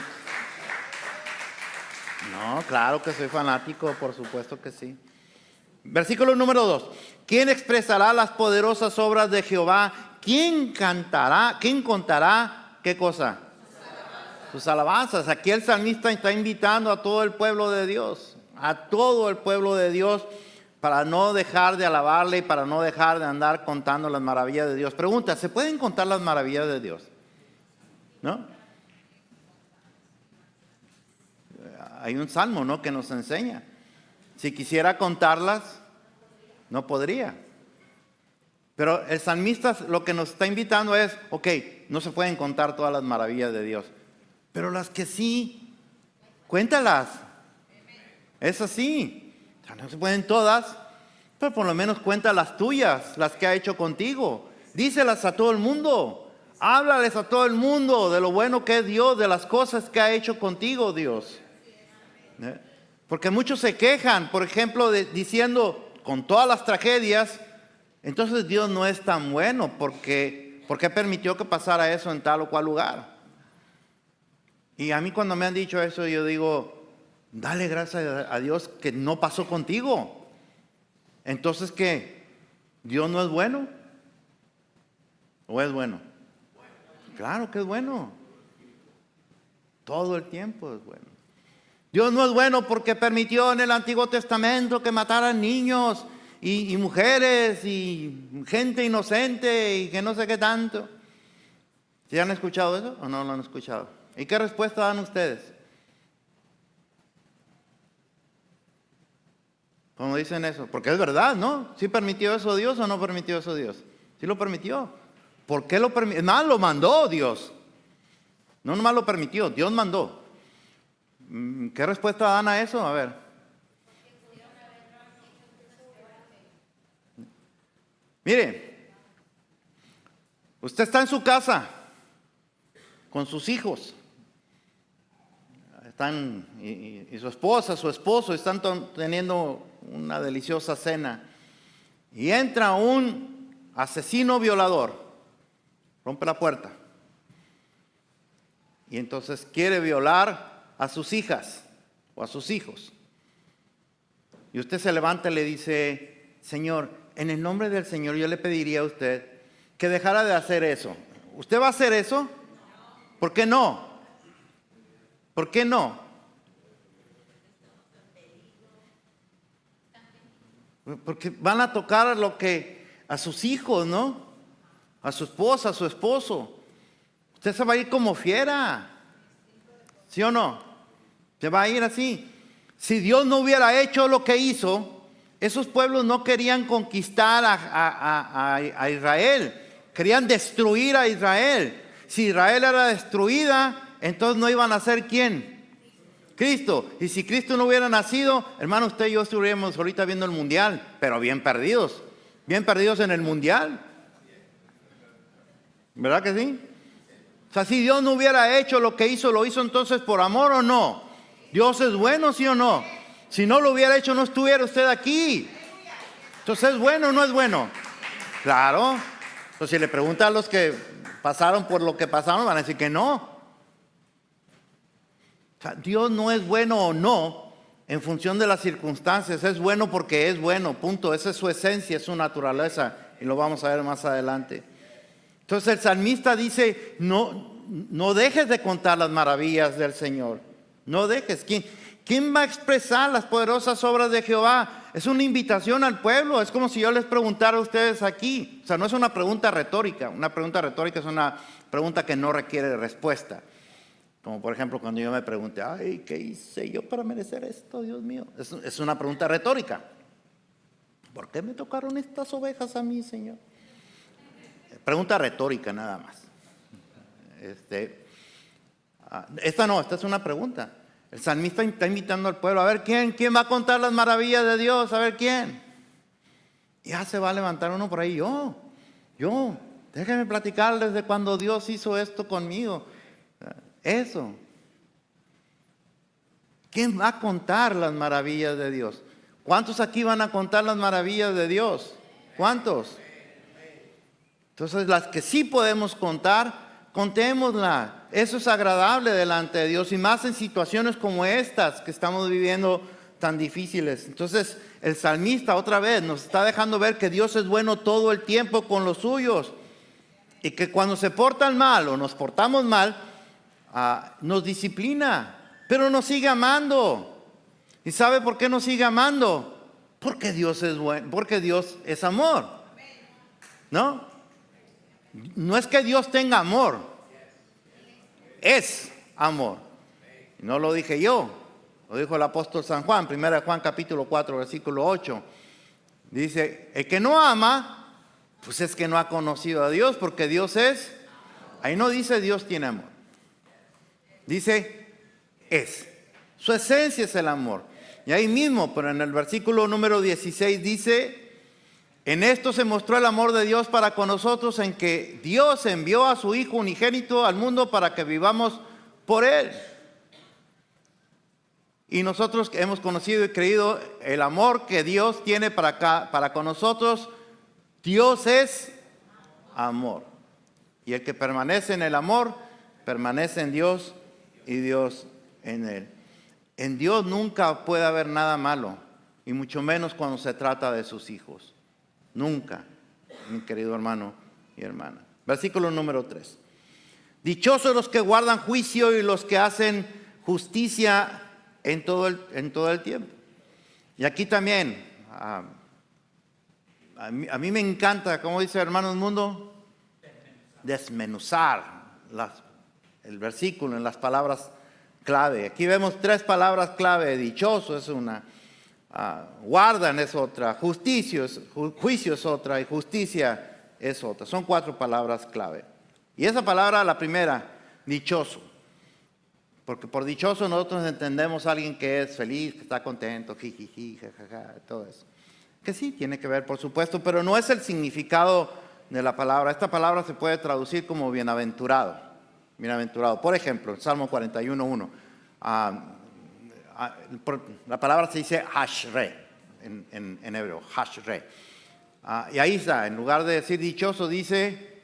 No, claro que soy fanático, por supuesto que sí. Versículo número 2. ¿Quién expresará las poderosas obras de Jehová? ¿Quién cantará? ¿Quién contará? ¿Qué cosa? Sus alabanzas. Aquí el salmista está invitando a todo el pueblo de Dios. A todo el pueblo de Dios. Para no dejar de alabarle y para no dejar de andar contando las maravillas de Dios. Pregunta, ¿se pueden contar las maravillas de Dios? ¿No? Hay un salmo, ¿no?, que nos enseña. Si quisiera contarlas, no podría. Pero el salmista lo que nos está invitando es, ok, no se pueden contar todas las maravillas de Dios. Pero las que sí, cuéntalas. Es así. O sea, no se pueden todas, pero por lo menos cuenta las tuyas, las que ha hecho contigo. Díselas a todo el mundo. Háblales a todo el mundo de lo bueno que es Dios, de las cosas que ha hecho contigo Dios. Porque muchos se quejan, por ejemplo, diciendo con todas las tragedias, entonces Dios no es tan bueno porque permitió que pasara eso en tal o cual lugar. Y a mí cuando me han dicho eso, yo digo, dale gracias a Dios que no pasó contigo. Entonces, ¿qué? ¿Dios no es bueno? ¿O es bueno? Claro que es bueno. Todo el tiempo es bueno. Dios no es bueno porque permitió en el Antiguo Testamento que mataran niños y mujeres y gente inocente y que no sé qué tanto. ¿Sí han escuchado eso o no lo han escuchado? ¿Y qué respuesta dan ustedes? Como dicen eso, porque es verdad, ¿no? ¿Sí permitió eso Dios o no permitió eso Dios? Sí lo permitió. ¿Por qué lo permitió? Nada, lo mandó Dios. No nomás lo permitió, Dios mandó. ¿Qué respuesta dan a eso? A ver. Mire, usted está en su casa con sus hijos. Están, y su esposa, su esposo, están teniendo una deliciosa cena. Y entra un asesino violador. Rompe la puerta. Y entonces quiere violar a sus hijas o a sus hijos. Y usted se levanta y le dice, Señor, en el nombre del Señor yo le pediría a usted que dejara de hacer eso. ¿Usted va a hacer eso? ¿Por qué no? ¿Por qué no? Porque van a tocar a sus hijos, ¿no? A su esposa, a su esposo. Usted se va a ir como fiera. ¿Sí o no? Se va a ir así. Si Dios no hubiera hecho lo que hizo, esos pueblos no querían conquistar a Israel. Querían destruir a Israel. Si Israel era destruida, entonces no iban a ser ¿quién? Cristo. Y si Cristo no hubiera nacido, hermano, usted y yo estuviéramos ahorita viendo el mundial, pero bien perdidos en el mundial. ¿Verdad que sí? O sea, si Dios no hubiera hecho lo que hizo, ¿lo hizo entonces por amor o no? ¿Dios es bueno, sí o no? Si no lo hubiera hecho, no estuviera usted aquí. Entonces, ¿es bueno o no es bueno? Claro. Entonces, si le pregunta a los que pasaron por lo que pasaron, van a decir que no. O sea, Dios no es bueno o no en función de las circunstancias. Es bueno porque es bueno, punto. Esa es su esencia, es su naturaleza. Y lo vamos a ver más adelante. Entonces el salmista dice, no dejes de contar las maravillas del Señor. No dejes. ¿Quién va a expresar las poderosas obras de Jehová? Es una invitación al pueblo. Es como si yo les preguntara a ustedes aquí. O sea, no es una pregunta retórica. Una pregunta retórica es una pregunta que no requiere respuesta. Como por ejemplo cuando yo me pregunté, ay, ¿qué hice yo para merecer esto, Dios mío? Es una pregunta retórica. ¿Por qué me tocaron estas ovejas a mí, Señor? Pregunta retórica nada más. Esta es una pregunta. El salmista está invitando al pueblo. A ver, ¿quién va a contar las maravillas de Dios? A ver, ¿quién? Ya se va a levantar uno por ahí. Yo. Déjenme platicarles de cuando Dios hizo esto conmigo. Eso. ¿Quién va a contar las maravillas de Dios? ¿Cuántos aquí van a contar las maravillas de Dios? ¿Cuántos? Entonces, las que sí podemos contar, contémosla. Eso es agradable delante de Dios y más en situaciones como estas que estamos viviendo tan difíciles. Entonces, el salmista otra vez nos está dejando ver que Dios es bueno todo el tiempo con los suyos y que cuando se portan mal o nos portamos mal, nos disciplina, pero nos sigue amando. ¿Y sabe por qué nos sigue amando? Porque Dios es bueno, porque Dios es amor. ¿No? No es que Dios tenga amor, es amor. No lo dije yo, lo dijo el apóstol San Juan, 1 Juan capítulo 4, versículo 8. Dice, el que no ama, pues es que no ha conocido a Dios, porque Dios es, ahí no dice Dios tiene amor. Dice, es. Su esencia es el amor. Y ahí mismo, pero en el versículo número 16 dice, en esto se mostró el amor de Dios para con nosotros, en que Dios envió a su Hijo unigénito al mundo para que vivamos por Él. Y nosotros hemos conocido y creído el amor que Dios tiene para con nosotros. Dios es amor. Y el que permanece en el amor, permanece en Dios y Dios en Él. En Dios nunca puede haber nada malo, y mucho menos cuando se trata de sus hijos. Nunca, mi querido hermano y hermana. Versículo número 3. Dichosos los que guardan juicio y los que hacen justicia en todo el tiempo. Y aquí también, a mí me encanta, como dice Hermanos Mundo, desmenuzar el versículo en las palabras clave. Aquí vemos 3 palabras clave. Dichoso es una. Guardan es otra, juicio es otra y justicia es otra. Son 4 palabras clave. Y esa palabra, la primera, dichoso. Porque por dichoso nosotros entendemos a alguien que es feliz, que está contento, jijiji, jajaja, todo eso. Que sí, tiene que ver, por supuesto, pero no es el significado de la palabra. Esta palabra se puede traducir como bienaventurado. Bienaventurado. Por ejemplo, Salmo 41:1. La palabra se dice hashre en hebreo, hashre. Y ahí está, en lugar de decir dichoso, dice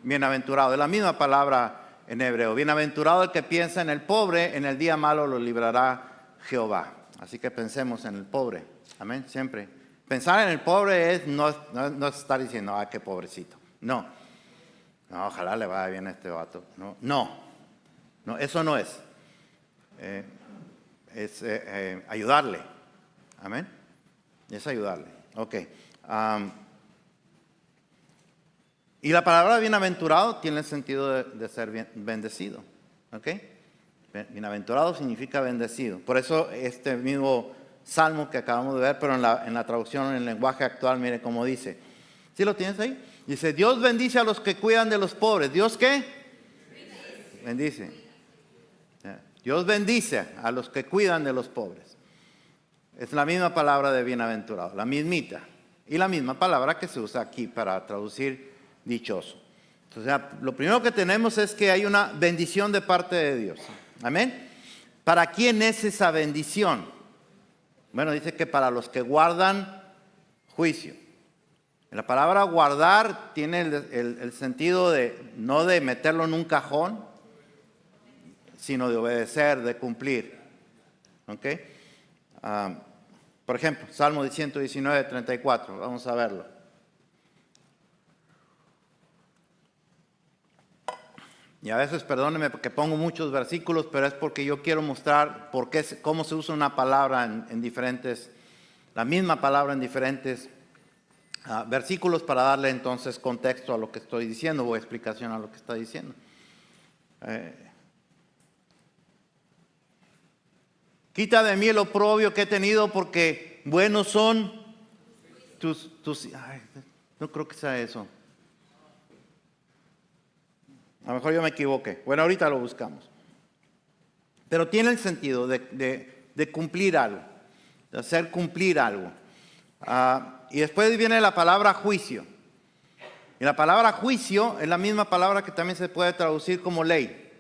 bienaventurado. Es la misma palabra en hebreo. Bienaventurado el que piensa en el pobre, en el día malo lo librará Jehová. Así que pensemos en el pobre. Amén, siempre Pensar en el pobre es no estar diciendo, qué pobrecito. No, ojalá le vaya bien a este vato. No, eso no es. Es ayudarle. Amén. Es ayudarle. Ok. Y la palabra bienaventurado tiene el sentido de ser bendecido. ¿Ok? Bienaventurado significa bendecido. Por eso este mismo salmo que acabamos de ver, pero en la traducción en el lenguaje actual, mire cómo dice. ¿Sí lo tienes ahí? Dice, Dios bendice a los que cuidan de los pobres. ¿Dios qué? Bendice. Dios bendice a los que cuidan de los pobres. Es la misma palabra de bienaventurado, la mismita. Y la misma palabra que se usa aquí para traducir dichoso. O sea, lo primero que tenemos es que hay una bendición de parte de Dios. Amén. ¿Para quién es esa bendición? Bueno, dice que para los que guardan juicio. La palabra guardar tiene el sentido de no de meterlo en un cajón, sino de obedecer, de cumplir. ¿Ok? Por ejemplo, Salmo 119, 34. Vamos a verlo. Y a veces, perdónenme porque pongo muchos versículos, pero es porque yo quiero mostrar cómo se usa una palabra en diferentes, la misma palabra en diferentes versículos para darle entonces contexto a lo que estoy diciendo o explicación a lo que está diciendo. Quita de mí el oprobio que he tenido porque buenos son tus no creo que sea eso. A lo mejor yo me equivoqué. Bueno, ahorita lo buscamos. Pero tiene el sentido de cumplir algo, de hacer cumplir algo. Y después viene la palabra juicio. Y la palabra juicio es la misma palabra que también se puede traducir como ley.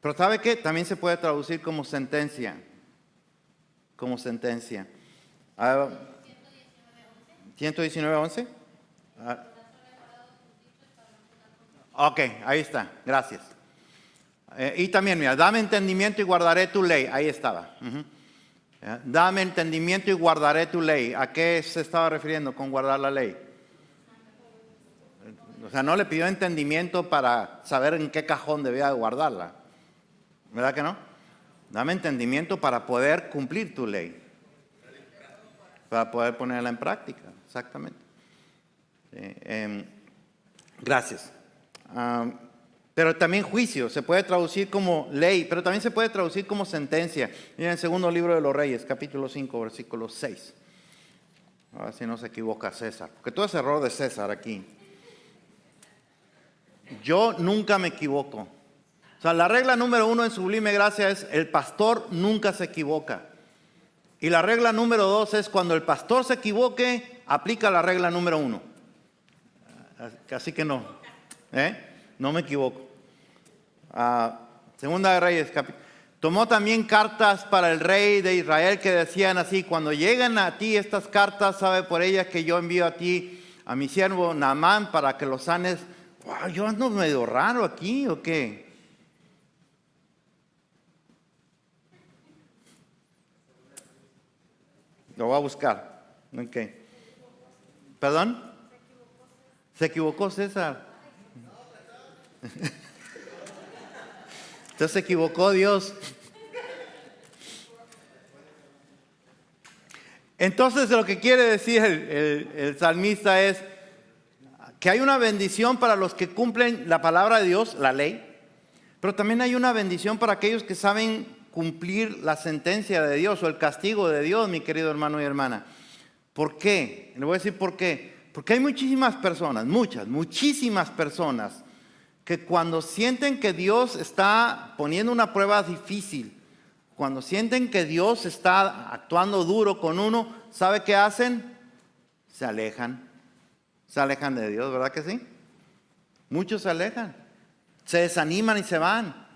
Pero ¿sabe qué? También se puede traducir como sentencia. Como sentencia. 119:11. Ok, ahí está. Gracias. Y también, mira, dame entendimiento y guardaré tu ley. Ahí estaba. Dame entendimiento y guardaré tu ley. ¿A qué se estaba refiriendo con guardar la ley? O sea, no le pidió entendimiento para saber en qué cajón debía guardarla. ¿Verdad que no? Dame entendimiento para poder cumplir tu ley. Para poder ponerla en práctica. Exactamente. Gracias. Pero también juicio, se puede traducir como ley, pero también se puede traducir como sentencia. Miren el segundo libro de los Reyes, capítulo 5, versículo 6. A ver si no se equivoca César, porque todo es error de César aquí. Yo nunca me equivoco. O sea, la regla número 1 en Sublime Gracia es el pastor nunca se equivoca. Y la regla número 2 es cuando el pastor se equivoque, aplica la regla número 1. Así que no. No me equivoco. Segunda de Reyes, tomó también cartas para el rey de Israel que decían así: cuando lleguen a ti estas cartas, sabe por ellas que yo envío a ti a mi siervo Naamán para que lo sanes. Wow, yo ando medio raro aquí, ¿o qué? Lo voy a buscar. Ok. ¿Perdón? ¿Se equivocó César? Entonces se equivocó Dios. Entonces lo que quiere decir el salmista es que hay una bendición para los que cumplen la palabra de Dios, la ley, pero también hay una bendición para aquellos que saben cumplir la sentencia de Dios o el castigo de Dios, mi querido hermano y hermana. ¿Por qué? Le voy a decir por qué. Porque hay muchísimas personas, muchísimas personas que cuando sienten que Dios está poniendo una prueba difícil, cuando sienten que Dios está actuando duro con uno, ¿sabe qué hacen? Se alejan de Dios, ¿verdad que sí? Muchos se alejan, se desaniman y se van.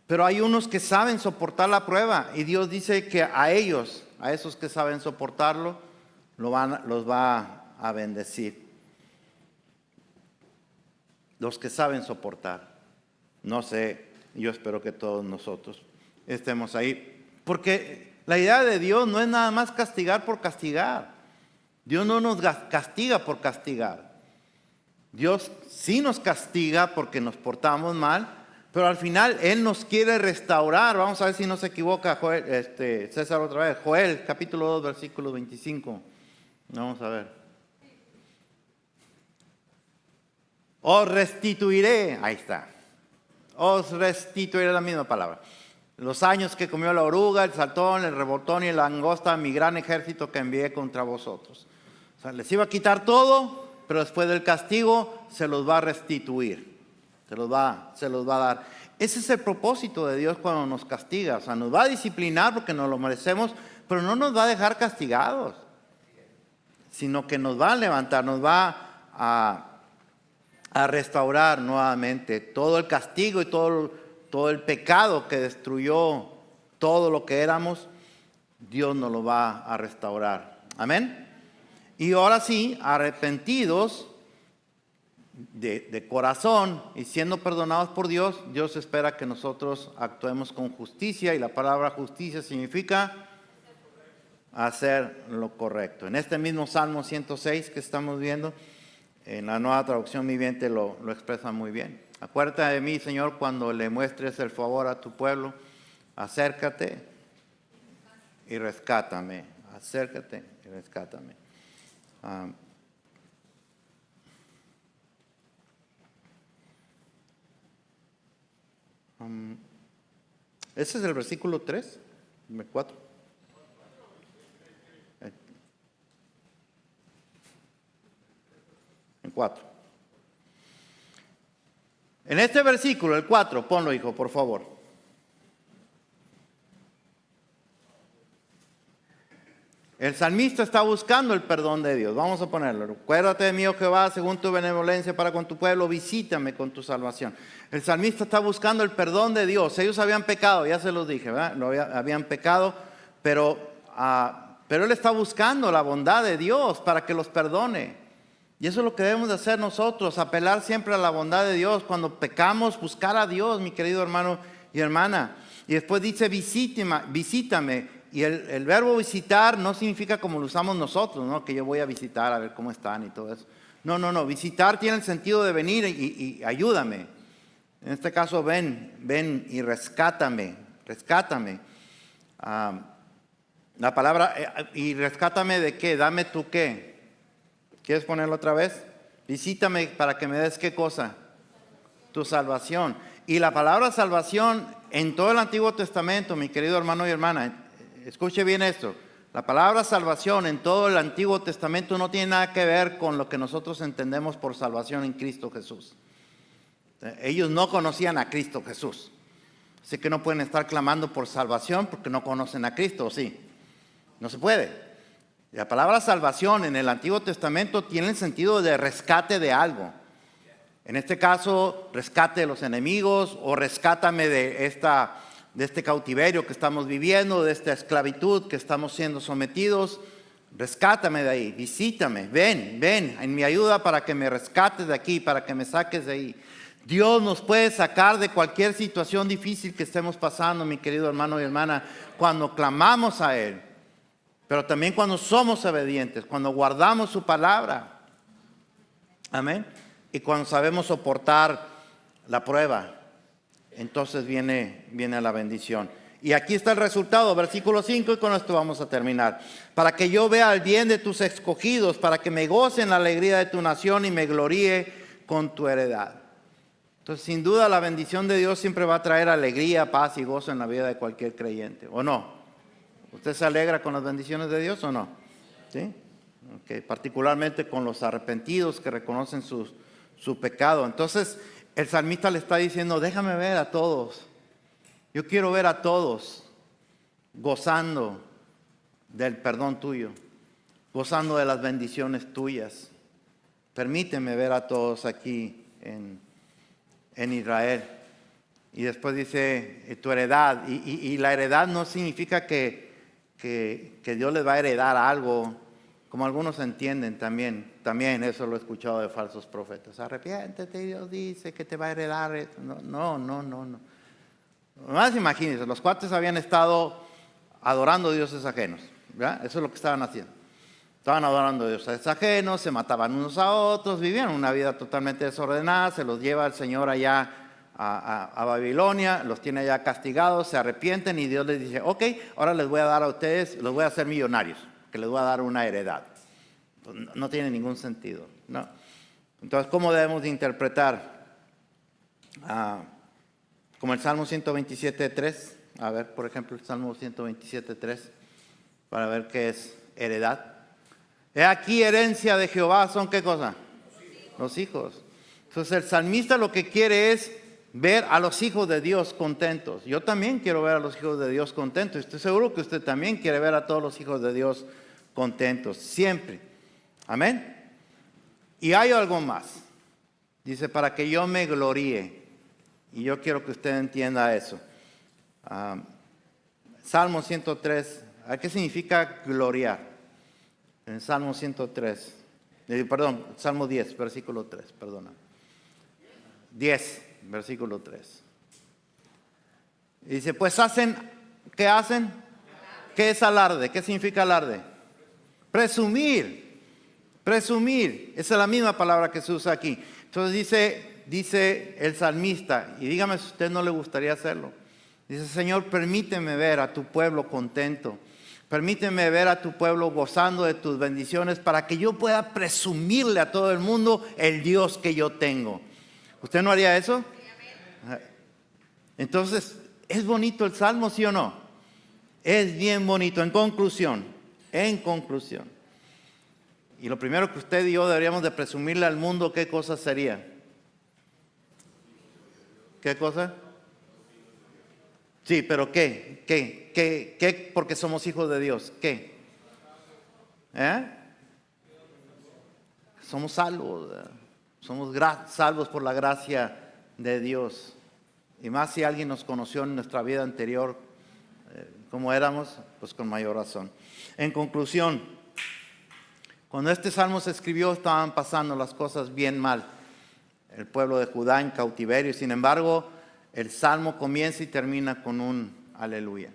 Pero hay unos que saben soportar la prueba y Dios dice que a ellos, a esos que saben soportarlo, los va a bendecir. Los que saben soportar. No sé, yo espero que todos nosotros estemos ahí. Porque la idea de Dios no es nada más castigar por castigar. Dios no nos castiga por castigar. Dios sí nos castiga porque nos portamos mal, pero al final Él nos quiere restaurar. Vamos a ver si no se equivoca César otra vez. Joel, capítulo 2, versículo 25. Vamos a ver. Os restituiré. Ahí está. Os restituiré, la misma palabra. Los años que comió la oruga, el saltón, el revoltón y la langosta, mi gran ejército que envié contra vosotros. O sea, les iba a quitar todo, pero después del castigo se los va a restituir. Se los va a dar. Ese es el propósito de Dios cuando nos castiga. O sea, nos va a disciplinar porque nos lo merecemos, pero no nos va a dejar castigados, sino que nos va a levantar, nos va a restaurar nuevamente. Todo el castigo y todo el pecado que destruyó todo lo que éramos, Dios nos lo va a restaurar. Amén. Y ahora sí, arrepentidos de corazón y siendo perdonados por Dios, Dios espera que nosotros actuemos con justicia, y la palabra justicia significa hacer lo correcto. En este mismo Salmo 106 que estamos viendo, en la Nueva Traducción Viviente lo expresa muy bien. Acuérdate de mí, Señor, cuando le muestres el favor a tu pueblo. Acércate y rescátame. Acércate y rescátame. Ese es el versículo 3, 4. En 4. En este versículo, el 4, ponlo, hijo, por favor. El salmista está buscando el perdón de Dios. Vamos a ponerlo. Acuérdate de mí, oh Jehová, según tu benevolencia para con tu pueblo, visítame con tu salvación. El salmista está buscando el perdón de Dios. Ellos habían pecado, ya se los dije, ¿verdad? Habían pecado, pero él está buscando la bondad de Dios para que los perdone. Y eso es lo que debemos de hacer nosotros, apelar siempre a la bondad de Dios. Cuando pecamos, buscar a Dios, mi querido hermano y hermana. Y después dice, visítame. Y el verbo visitar no significa como lo usamos nosotros, ¿no? Que yo voy a visitar a ver cómo están y todo eso. No. Visitar tiene el sentido de venir y ayúdame. En este caso, ven y rescátame. La palabra, ¿y rescátame de qué? Dame tú qué. ¿Quieres ponerlo otra vez? Visítame para que me des qué cosa. Tu salvación. Y la palabra salvación en todo el Antiguo Testamento, mi querido hermano y hermana, escuche bien esto. La palabra salvación en todo el Antiguo Testamento no tiene nada que ver con lo que nosotros entendemos por salvación en Cristo Jesús. Ellos no conocían a Cristo Jesús. Así que no pueden estar clamando por salvación porque no conocen a Cristo, ¿o sí? No se puede. La palabra salvación en el Antiguo Testamento tiene el sentido de rescate de algo. En este caso, rescate de los enemigos, o rescátame de este cautiverio que estamos viviendo, de esta esclavitud que estamos siendo sometidos. Rescátame de ahí, visítame, ven en mi ayuda para que me rescates de aquí, para que me saques de ahí. Dios nos puede sacar de cualquier situación difícil que estemos pasando, mi querido hermano y hermana, cuando clamamos a Él, pero también cuando somos obedientes, cuando guardamos su palabra. Amén. Y cuando sabemos soportar la prueba, entonces viene la bendición. Y aquí está el resultado, versículo 5, y con esto vamos a terminar. Para que yo vea el bien de tus escogidos, para que me goce en la alegría de tu nación y me gloríe con tu heredad. Entonces, sin duda, la bendición de Dios siempre va a traer alegría, paz y gozo en la vida de cualquier creyente, ¿o no? ¿Usted se alegra con las bendiciones de Dios o no? ¿Sí? Okay. Particularmente con los arrepentidos que reconocen su pecado. Entonces, el salmista le está diciendo, déjame ver a todos. Yo quiero ver a todos gozando del perdón tuyo, gozando de las bendiciones tuyas. Permíteme ver a todos aquí en Israel. Y después dice, tu heredad. Y la heredad no significa que Dios les va a heredar algo, como algunos entienden también. También eso lo he escuchado de falsos profetas. Arrepiéntete, Dios dice que te va a heredar esto. No. Más imagínense, los cuates habían estado adorando dioses ajenos, ¿verdad? Eso es lo que estaban haciendo. Estaban adorando a dioses ajenos, se mataban unos a otros, vivían una vida totalmente desordenada. Se los lleva el Señor allá a Babilonia, los tiene allá castigados, se arrepienten y Dios les dice, ok, ahora les voy a dar a ustedes, los voy a hacer millonarios, que les voy a dar una heredad. Pues no tiene ningún sentido, ¿no? Entonces, ¿cómo debemos de interpretar? Como el Salmo 127.3, a ver, por ejemplo, el Salmo 127.3, para ver qué es heredad. He aquí herencia de Jehová, ¿son qué cosa? Los hijos. Entonces el salmista lo que quiere es ver a los hijos de Dios contentos. Yo también quiero ver a los hijos de Dios contentos. Estoy seguro que usted también quiere ver a todos los hijos de Dios contentos, siempre. Amén. Y hay algo más. Dice, para que yo me gloríe. Y yo quiero que usted entienda eso. Salmo 103. ¿A qué significa gloriar? En Salmo 103. Salmo 10, versículo 3, perdona. 10, versículo 3. Dice, pues ¿qué hacen? ¿Qué es alarde? ¿Qué significa alarde? Presumir. Presumir. Esa es la misma palabra que se usa aquí. Entonces dice el salmista, y dígame si a usted no le gustaría hacerlo. Dice, Señor, permíteme ver a tu pueblo contento. Permíteme ver a tu pueblo gozando de tus bendiciones para que yo pueda presumirle a todo el mundo el Dios que yo tengo. ¿Usted no haría eso? Entonces, ¿es bonito el Salmo, sí o no? Es bien bonito. En conclusión, y lo primero que usted y yo deberíamos de presumirle al mundo, ¿qué cosa sería? ¿Qué cosa? Sí, pero ¿qué? Porque somos hijos de Dios. ¿Qué? Somos salvos. Somos salvos por la gracia de Dios. Y más si alguien nos conoció en nuestra vida anterior, como éramos, pues con mayor razón. En conclusión, cuando este salmo se escribió, estaban pasando las cosas bien mal. El pueblo de Judá en cautiverio. Sin embargo, el salmo comienza y termina con un aleluya.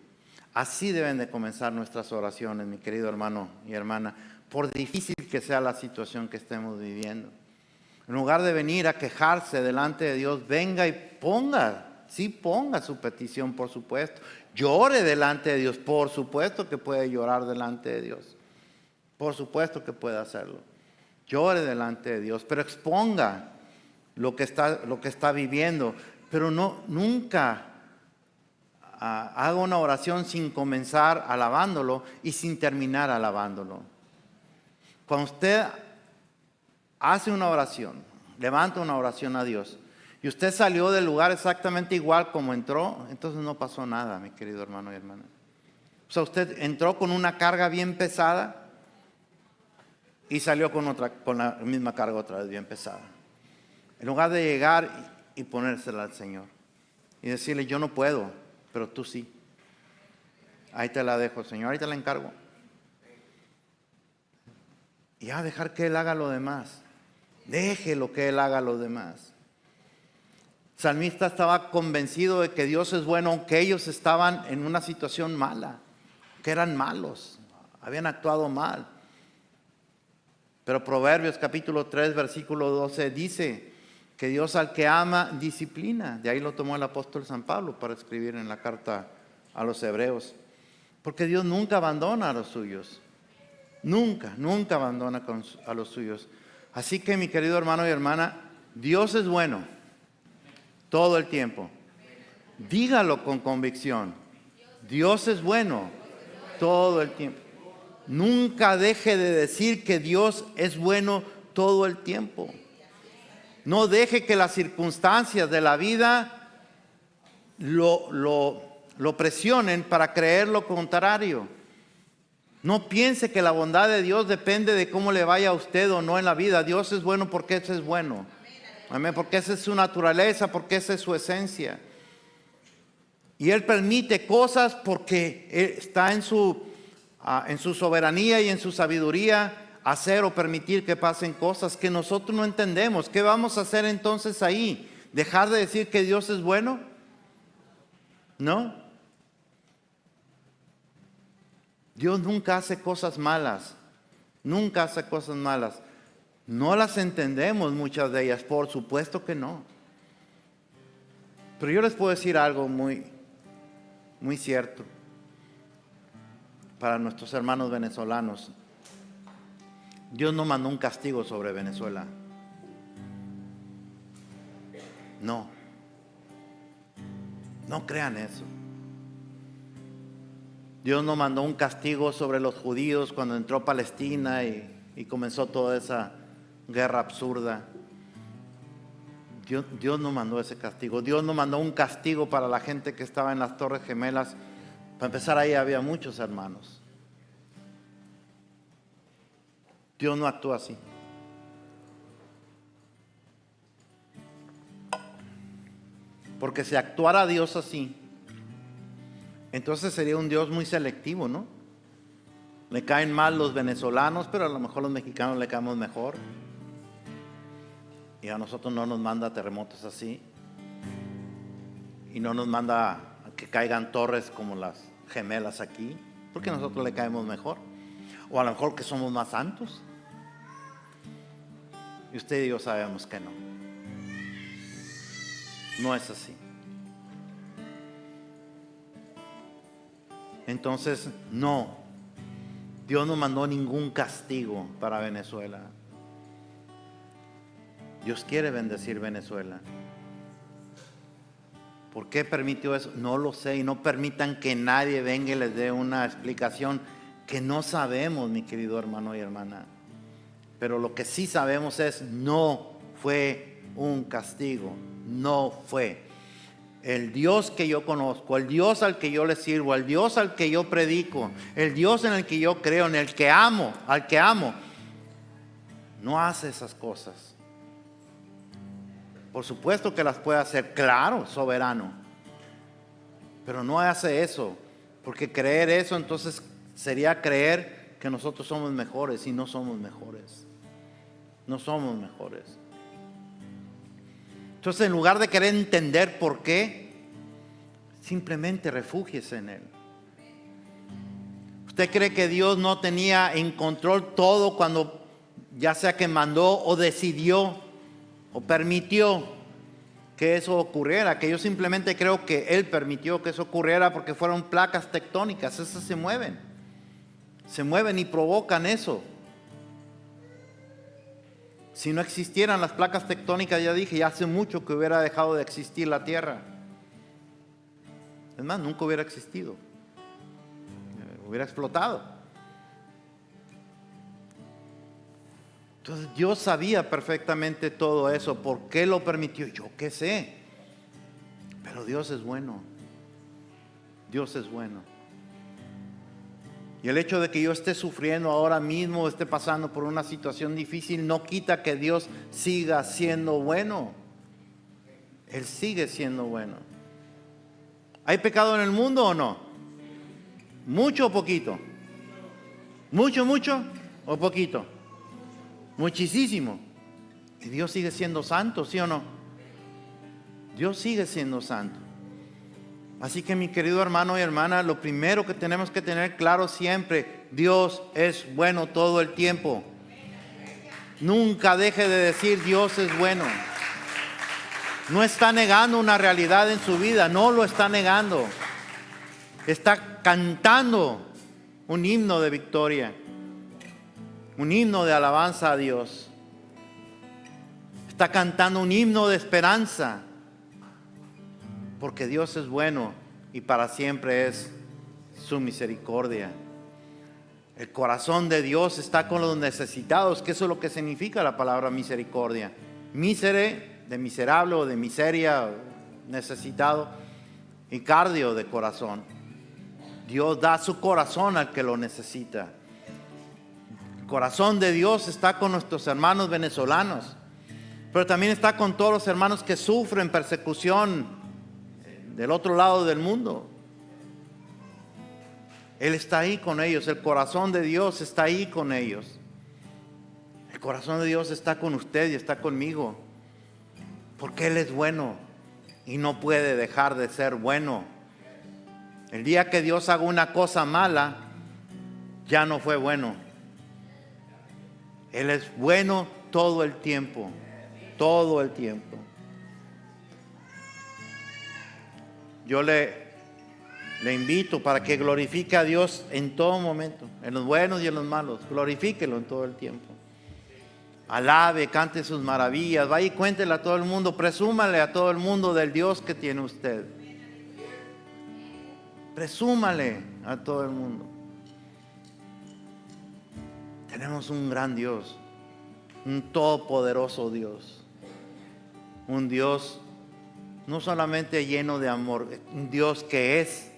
Así deben de comenzar nuestras oraciones, mi querido hermano y hermana, por difícil que sea la situación que estemos viviendo. En lugar de venir a quejarse delante de Dios, venga y ponga su petición, por supuesto. Llore delante de Dios, por supuesto que puede llorar delante de Dios. Por supuesto que puede hacerlo. Llore delante de Dios, pero exponga lo que está viviendo. Pero nunca haga una oración sin comenzar alabándolo y sin terminar alabándolo. Cuando usted hace una oración, levanta una oración a Dios, y usted salió del lugar exactamente igual como entró, entonces no pasó nada, mi querido hermano y hermana. O sea, usted entró con una carga bien pesada y salió con la misma carga otra vez bien pesada. En lugar de llegar y ponérsela al Señor y decirle, yo no puedo, pero tú sí. Ahí te la dejo, Señor, ahí te la encargo. Y a dejar que Él haga lo demás. Déjelo que Él haga lo demás. El salmista estaba convencido de que Dios es bueno, aunque ellos estaban en una situación mala, que eran malos, habían actuado mal. Pero Proverbios capítulo 3, versículo 12 dice que Dios al que ama disciplina. De ahí lo tomó el apóstol San Pablo para escribir en la carta a los hebreos. Porque Dios nunca abandona a los suyos. Nunca abandona a los suyos. Así que mi querido hermano y hermana, Dios es bueno todo el tiempo. Dígalo con convicción. Dios es bueno todo el tiempo. Nunca deje de decir que Dios es bueno todo el tiempo. No deje que las circunstancias de la vida lo presionen para creer lo contrario. No piense que la bondad de Dios depende de cómo le vaya a usted o no en la vida. Dios es bueno porque ese es bueno. Amén, porque esa es su naturaleza, porque esa es su esencia. Y Él permite cosas porque está en su soberanía y en su sabiduría hacer o permitir que pasen cosas que nosotros no entendemos. ¿Qué vamos a hacer entonces ahí? ¿Dejar de decir que Dios es bueno? No. Dios nunca hace cosas malas Nunca hace cosas malas. No las entendemos muchas de ellas, por supuesto que no. Pero yo les puedo decir algo muy, muy cierto para nuestros hermanos venezolanos. Dios no mandó un castigo sobre Venezuela. No. No crean eso. Dios no mandó un castigo sobre los judíos cuando entró Palestina y comenzó toda esa guerra absurda. Dios no mandó ese castigo. Dios no mandó un castigo para la gente que estaba en las Torres Gemelas. Para empezar, ahí había muchos hermanos. Dios no actúa así. Porque si actuara Dios así, entonces sería un Dios muy selectivo, ¿no? Le caen mal los venezolanos, pero a lo mejor los mexicanos le caemos mejor. Y a nosotros no nos manda terremotos así. Y no nos manda a que caigan torres como las gemelas aquí, porque nosotros le caemos mejor. O a lo mejor que somos más santos. Y usted y yo sabemos que no. No es así. Entonces, no. Dios no mandó ningún castigo para Venezuela. Dios quiere bendecir Venezuela. ¿Por qué permitió eso? No lo sé, y no permitan que nadie venga y les dé una explicación que no sabemos, mi querido hermano y hermana. Pero lo que sí sabemos es, no fue un castigo, no fue. El Dios que yo conozco, el Dios al que yo le sirvo, el Dios al que yo predico, el Dios en el que yo creo, en el que amo, al que amo, no hace esas cosas. Por supuesto que las puede hacer, claro, soberano. Pero no hace eso, porque creer eso entonces sería creer que nosotros somos mejores y no somos mejores. No somos mejores. Entonces, en lugar de querer entender por qué, simplemente refúgiese en Él. ¿Usted cree que Dios no tenía en control todo cuando ya sea que mandó o decidió o permitió que eso ocurriera? Que yo simplemente creo que Él permitió que eso ocurriera porque fueron placas tectónicas. Esas se mueven y provocan eso. Si no existieran las placas tectónicas, ya dije, ya hace mucho que hubiera dejado de existir la Tierra. Es más, nunca hubiera existido. Hubiera explotado. Entonces Dios sabía perfectamente todo eso. ¿Por qué lo permitió? Yo qué sé. Pero Dios es bueno. Dios es bueno. Y el hecho de que yo esté sufriendo ahora mismo, esté pasando por una situación difícil, no quita que Dios siga siendo bueno. Él sigue siendo bueno. ¿Hay pecado en el mundo o no? ¿Mucho o poquito? ¿Mucho o poquito? Muchísimo. Y Dios sigue siendo santo, ¿sí o no? Dios sigue siendo santo. Así que, mi querido hermano y hermana, lo primero que tenemos que tener claro siempre, Dios es bueno todo el tiempo. Nunca deje de decir Dios es bueno. No está negando una realidad en su vida, no lo está negando. Está cantando un himno de victoria, un himno de alabanza a Dios. Está cantando un himno de esperanza, porque Dios es bueno y para siempre es su misericordia. El corazón de Dios está con los necesitados, que eso es lo que significa la palabra misericordia. Misere, de miserable o de miseria, necesitado, y cardio, de corazón. Dios da su corazón al que lo necesita. El corazón de Dios está con nuestros hermanos venezolanos, pero también está con todos los hermanos que sufren persecución del otro lado del mundo. Él está ahí con ellos. El corazón de Dios está ahí con ellos. El corazón de Dios está con usted y está conmigo, porque Él es bueno y no puede dejar de ser bueno. El día que Dios haga una cosa mala, ya no fue bueno. Él es bueno todo el tiempo, todo el tiempo. Yo le invito para que glorifique a Dios en todo momento, en los buenos y en los malos. Glorifíquelo en todo el tiempo. Alabe, cante sus maravillas, vaya y cuéntele a todo el mundo, presúmale a todo el mundo del Dios que tiene usted. Presúmale a todo el mundo. Tenemos un gran Dios, un todopoderoso Dios, un Dios no solamente lleno de amor, un Dios que es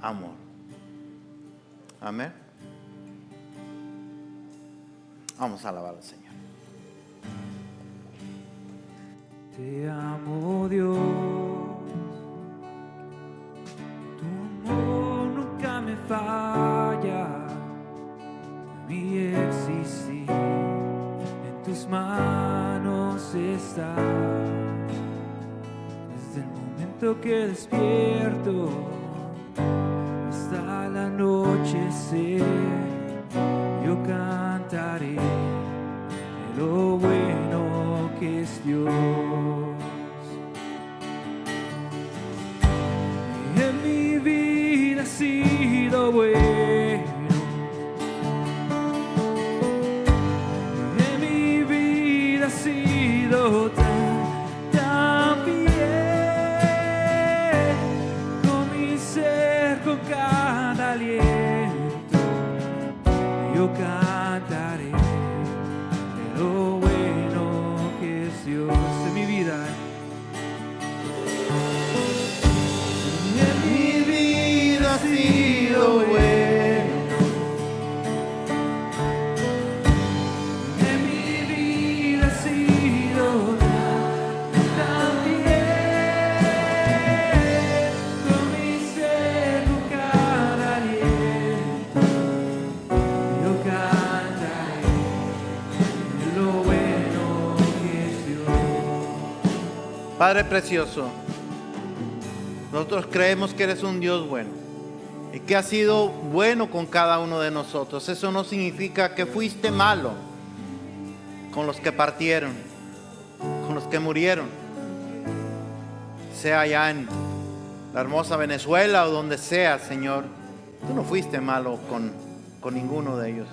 amor. Amén. Vamos a alabar al Señor. Te amo, Dios, tu amor nunca me falla, mi existir en tus manos está. Desde el momento que despierto hasta el anochecer, yo cantaré de lo bueno que es Dios. En mi vida ha sido bueno, en mi vida ha sido tan bien, con mi ser, con cada aliento, yo cantaré de lo bueno que es Dios en mi vida. En mi vida ha sido bueno, en mi vida ha sido tan bien, con mi ser, con cada aliento, yo cantaré de lo bueno que es Dios. Padre precioso, nosotros creemos que eres un Dios bueno y que has sido bueno con cada uno de nosotros. Eso no significa que fuiste malo con los que partieron, con los que murieron, sea allá en la hermosa Venezuela o donde sea, Señor. Tú no fuiste malo con ninguno de ellos.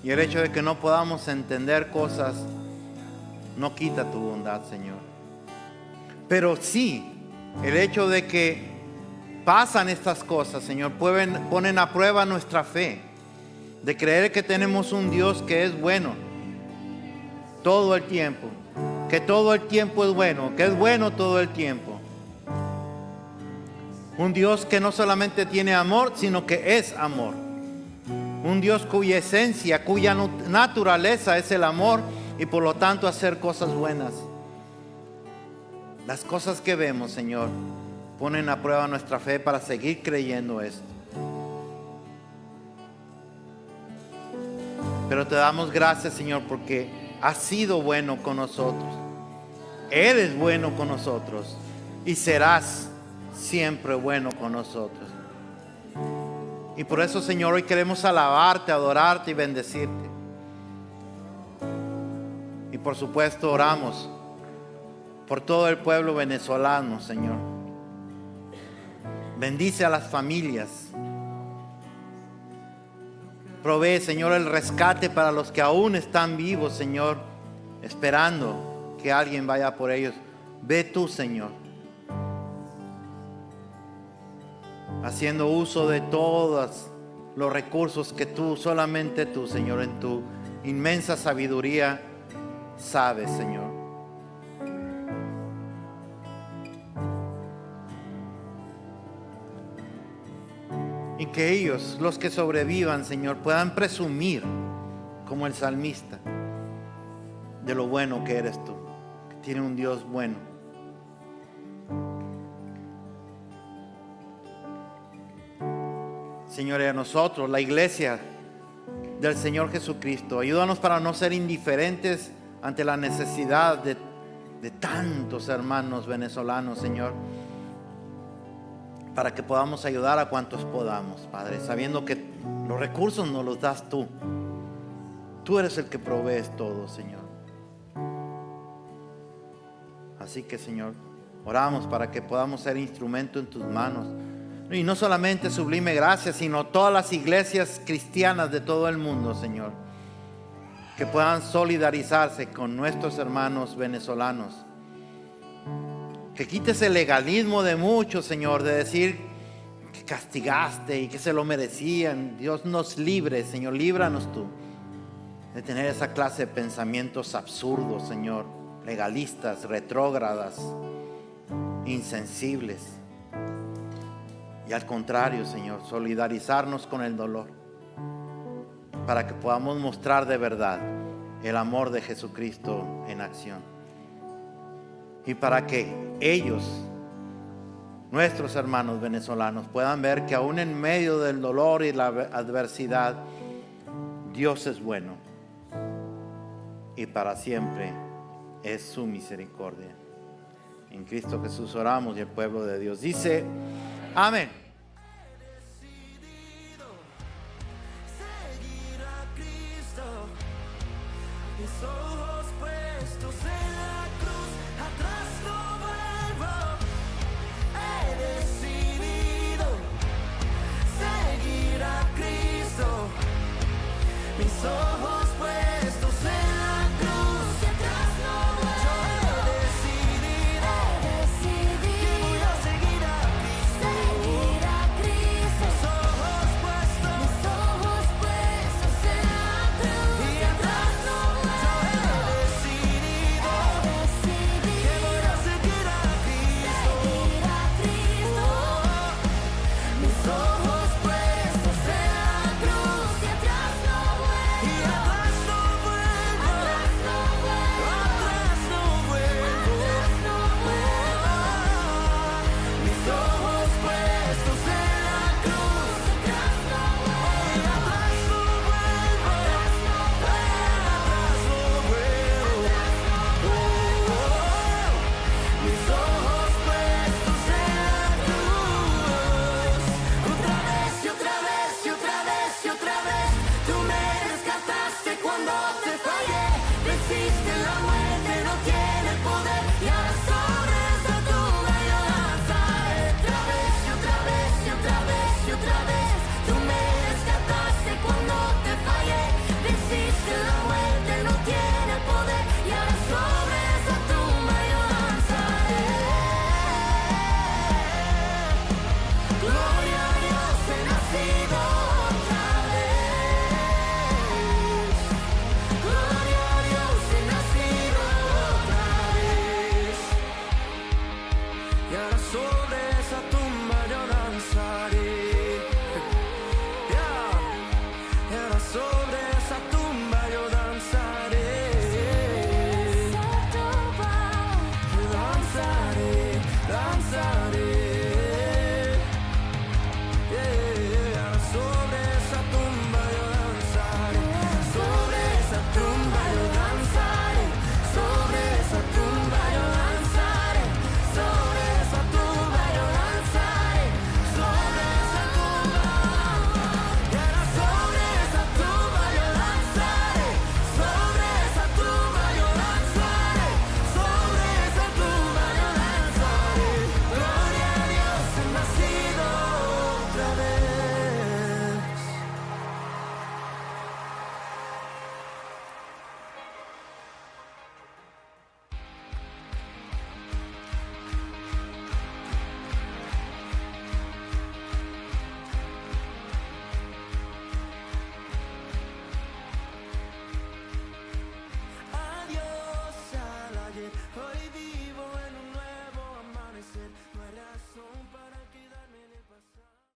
Y el hecho de que no podamos entender cosas no quita tu bondad, Señor. Pero sí, el hecho de que pasan estas cosas, Señor, ponen a prueba nuestra fe, de creer que tenemos un Dios que es bueno todo el tiempo, que todo el tiempo es bueno, que es bueno todo el tiempo. Un Dios que no solamente tiene amor, sino que es amor. Un Dios cuya esencia, cuya naturaleza es el amor y por lo tanto hacer cosas buenas. Las cosas que vemos, Señor, ponen a prueba nuestra fe para seguir creyendo esto. Pero te damos gracias, Señor, porque has sido bueno con nosotros. Eres bueno con nosotros y serás siempre bueno con nosotros. Y por eso, Señor, hoy queremos alabarte, adorarte y bendecirte. Y por supuesto oramos por todo el pueblo venezolano, Señor. Bendice a las familias. Provee, Señor, el rescate para los que aún están vivos, Señor, esperando que alguien vaya por ellos. Ve tú, Señor, haciendo uso de todos los recursos que tú, solamente tú, Señor, en tu inmensa sabiduría sabes, Señor. Y que ellos, los que sobrevivan, Señor, puedan presumir, como el salmista, de lo bueno que eres tú, que tiene un Dios bueno. Señor, y a nosotros, la iglesia del Señor Jesucristo, ayúdanos para no ser indiferentes ante la necesidad de tantos hermanos venezolanos, Señor, para que podamos ayudar a cuantos podamos, Padre, sabiendo que los recursos nos los das tú. Tú eres el que provees todo, Señor. Así que, Señor, oramos para que podamos ser instrumento en tus manos. Y no solamente Sublime Gracia, sino todas las iglesias cristianas de todo el mundo, Señor, que puedan solidarizarse con nuestros hermanos venezolanos. Que quites el legalismo de muchos, Señor, de decir que castigaste y que se lo merecían. Dios nos libre, Señor, líbranos tú de tener esa clase de pensamientos absurdos, Señor, legalistas, retrógradas, insensibles. Y al contrario, Señor, solidarizarnos con el dolor para que podamos mostrar de verdad el amor de Jesucristo en acción. Y para que ellos, nuestros hermanos venezolanos, puedan ver que aún en medio del dolor y la adversidad, Dios es bueno y para siempre es su misericordia. En Cristo Jesús oramos y el pueblo de Dios dice: amén. So